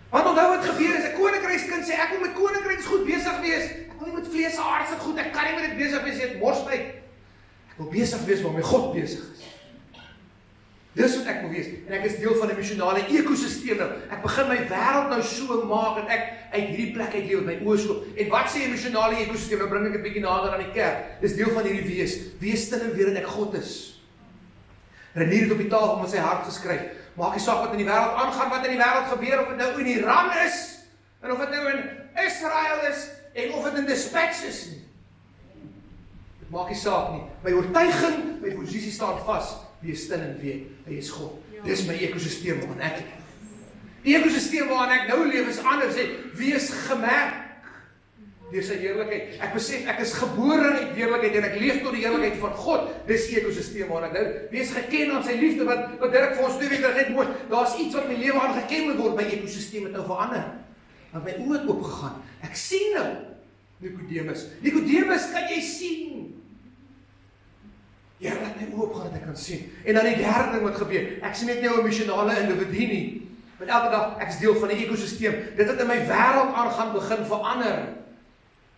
Want onthou wat gebeur is, 'n koninkrykskind sê, ek wil met koninkryks goed besig wees. Ek wil nie met vlees en aardse goed, ek kan nie met dit besig wees, dit mors tyd. Ek wil besig wees waarmee God besig is. Dis wat ek wil wees, en ek is deel van 'n missionale ekosisteem nou. Ek begin my wêreld nou so maak, en ek uit hierdie plek uit leef, my oë so. En wat sê 'n missionale ekosisteem? Nou bring ek 'n bietjie nader aan die kerk. Dis deel van hierdie wees stil en weet dat ek God is. Renier het op die tafel met sy hart geskryf. Maak nie saak wat in die wêreld aangaan, wat in die wêreld gebeur, of dit nou in Iran is, en of dit nou in Israel is, en of dit in Dispatch is nie. Dit maak nie saak nie. My oortuiging, my posisie staan vas. Wees stil en weet, hy is God. Dis my ekosisteem waarin ek leef. Die ekosisteem waarin ek nou leef is anders, wees gemerk deur sy heerlikheid. Ek besef, ek is gebore in die heerlikheid en ek leef tot die heerlikheid van God. Dis die ekosisteem waarin ek nou, wees geken aan sy liefde, wat Dirk vir ons 2 weke net mooi, daar's iets wat my lewe aan geken moet word, my ekosisteem het nou verander. Want my oë het oopgegaan. Ek sien nou, Nicodemus, kan jy sien? Ja, laat my oop gaan dat ek kan sien. En dan die derde ding wat gebeur, ek sien net nou 'n missionale individu nie. Want elke dag, ek is deel van 'n ekosisteem. Dit het in my wêreld aangaan begin verander.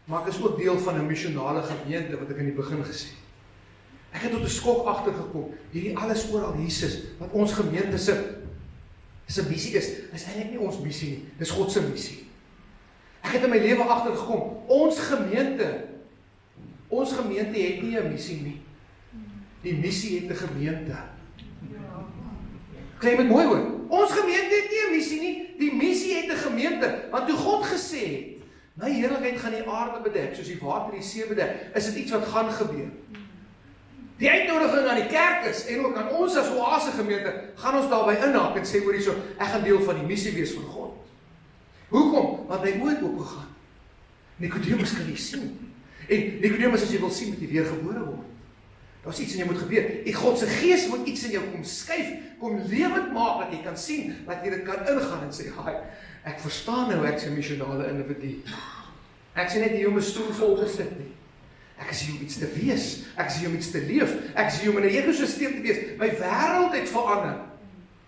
Maar ek is ook deel van 'n missionale gemeente, wat ek in die begin gesê het. Ek het tot 'n skok agtergekom. Hierdie alles oral Jesus, wat ons gemeente se missie is eintlik nie ons missie nie. Dis God se missie. Ek het in my lewe agtergekom, ons gemeente het nie 'n missie nie. Die missie het 'n gemeente. Kry met mooi hoor. Ons gemeente het nie 'n missie nie, die missie het 'n gemeente. Want toe God gesê het, My heerlikheid gaan die aarde bedek, soos die water die see bedek. Is dit iets wat gaan gebeur? Die uitnodiging aan die kerk is, en ook aan ons as Oase gemeente, gaan ons daarby inhaak en sê, hoor hierso, ek gaan deel van die missie wees van God. Hoekom? Want my oë het oopgegaan. Nicodemus kan nie sien. En Nicodemus, as jy wil sien, moet jy weer gebore word. Daar's iets in jou moet gebeur. En God se gees moet iets in jou kom skuif, kom lewend maak, dat jy kan sien, dat jy dit kan ingaan en sê, "Haai, ek verstaan nou ek is 'n missionale individu. Ek is net hier om 'n stoel vol te sit nie. Ek is hier om iets te wees. Ek is hier om iets te leef. Ek is hier om in 'n ekosisteem te wees. My wêreld het verander.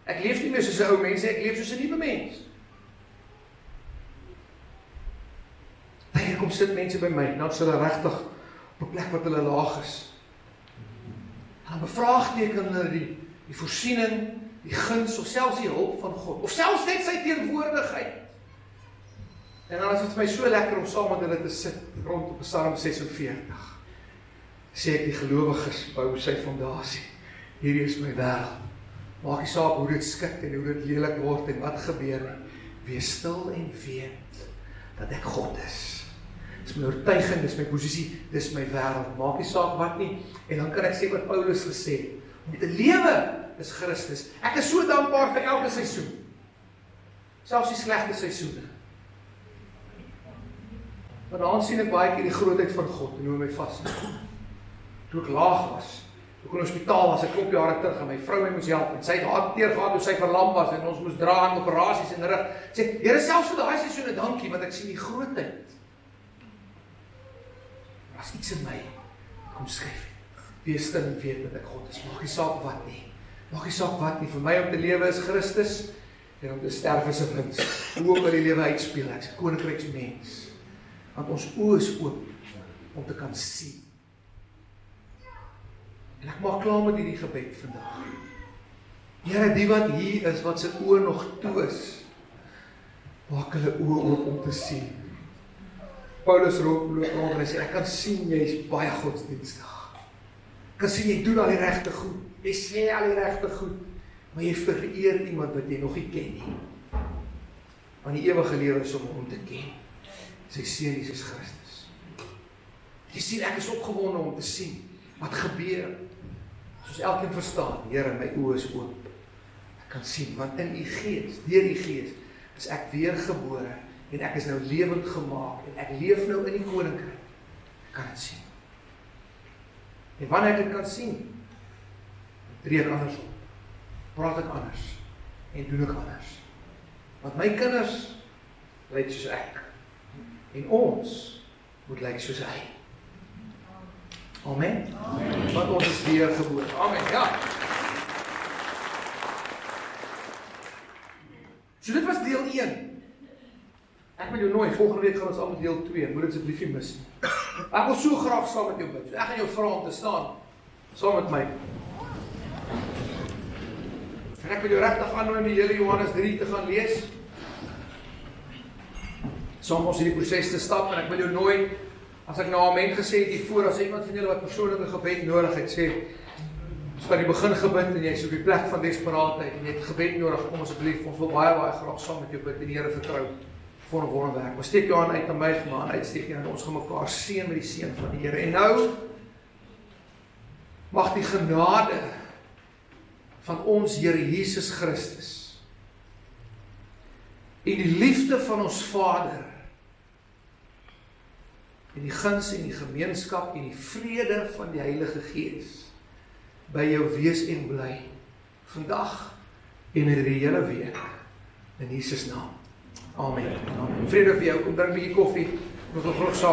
Ek leef nie meer soos 'n ou mens, ek leef soos 'n nuwe mens." Hier kom sit mense by my, dan sê hulle regtig op 'n plek wat hulle laag is. Dan bevraagteken hulle die voorsiening, die guns, of selfs die hulp van God, of selfs net sy teenwoordigheid. En dan is dit vir my so lekker om saam met hulle te sit, rondom Psalm 46. Sê ek, die gelowiges bou sy fondasie. Hierdie is my wêreld. Maak nie saak hoe dit skik en hoe dit lelik word en wat gebeur nie. Wees stil en weet dat ek God is. Dis my oortuiging, dis my posisie, dis my wêreld. Maak nie saak wat nie. En dan kan ek sê wat Paulus gesê het. Om te lewe is Christus. Ek is so dankbaar vir elke seisoen. Selfs die slegte seisoene. Maar dan sien ek baie keer die grootheid van God en hoe my vasneem. Toe ek laag was, toe ek in die hospitaal was, 'n klop jare terug, en my vrou my moes help, en sy het hartteer gehad toe sy verlam was, en ons moes dra aan operasies en rug. Sê, Here, selfs vir daai seisoene dankie, want ek sien die grootheid. As iets in my kom skryf. Wees stil en weet dat ek God is. Maak nie saak wat nie. Maak nie saak wat nie. Vir my om te lewe is Christus, en om te sterf is 'n wins. Hoe ook al die lewe uitspeel, ek is 'n koninkryksmens. Want ons oë is oop om te kan sien. En ek maak klaar met hierdie gebed vandag. Here, die wat hier is, wat sy oë nog toe is, maak hulle oë oop om te sien. Paulus loop rond en hy sê, ek kan sien jy is baie godsdienstig. Ek kan sien jy doen al die regte goed. Jy sê al die regte goed, maar jy vereer iemand wat jy nog nie ken nie. Want die ewige lewe is om te ken. Sy seun Jesus Christus. Jy sien, ek is opgewonde om te sien wat gebeur. Soos elkeen verstaan, Here, my oë is oop. Ek kan sien, want in u gees, deur die gees, is ek weergebore en ek is nou lewend gemaak en ek leef nou in die koninkryk. Ek kan dit sien. En wanneer ek dit kan sien, tree ek anders op. Praat ek anders en doen ek anders. Want my kinders lyk soos ek. En ons moet lyk soos hy. Amen. Amen. Want ons is weergebore. Amen, ja. So dit was deel 1. Ek wil jou nooi, volgende week gaan ons al met deel 2, moet dit asseblief nie mis nie. Ek wil so graag saam met jou bid. So ek gaan jou vra om te staan, saam met my. En ek wil jou regtig aannooi om die hele Johannes 3 te gaan lees. Saam ons hierdie proses te stap, en ek wil jou nooi, as ek nou amen gesê het hiervoor, as iemand van julle wat persoonlike gebed nodig het, sê, as by die begin gebid, en jy is op die plek van desperaatheid, en jy het gebed nodig, kom asseblief, ons wil baie graag saam met jou bid, en die Here vertrou, voor 'n wonderwerk. Maar steek jou aan uit na my, maar uitsteek jy, en ons gaan mekaar seën met die seën van die Here. En nou, mag die genade van ons Here Jesus Christus, en die liefde van ons Vader, en die guns en die gemeenskap en die vrede van die Heilige Gees by jou wees en bly vandag en in die hele week in Jesus naam. Amen. Amen. Vrede vir jou, kom drink 'n bietjie koffie, moet ons graag saam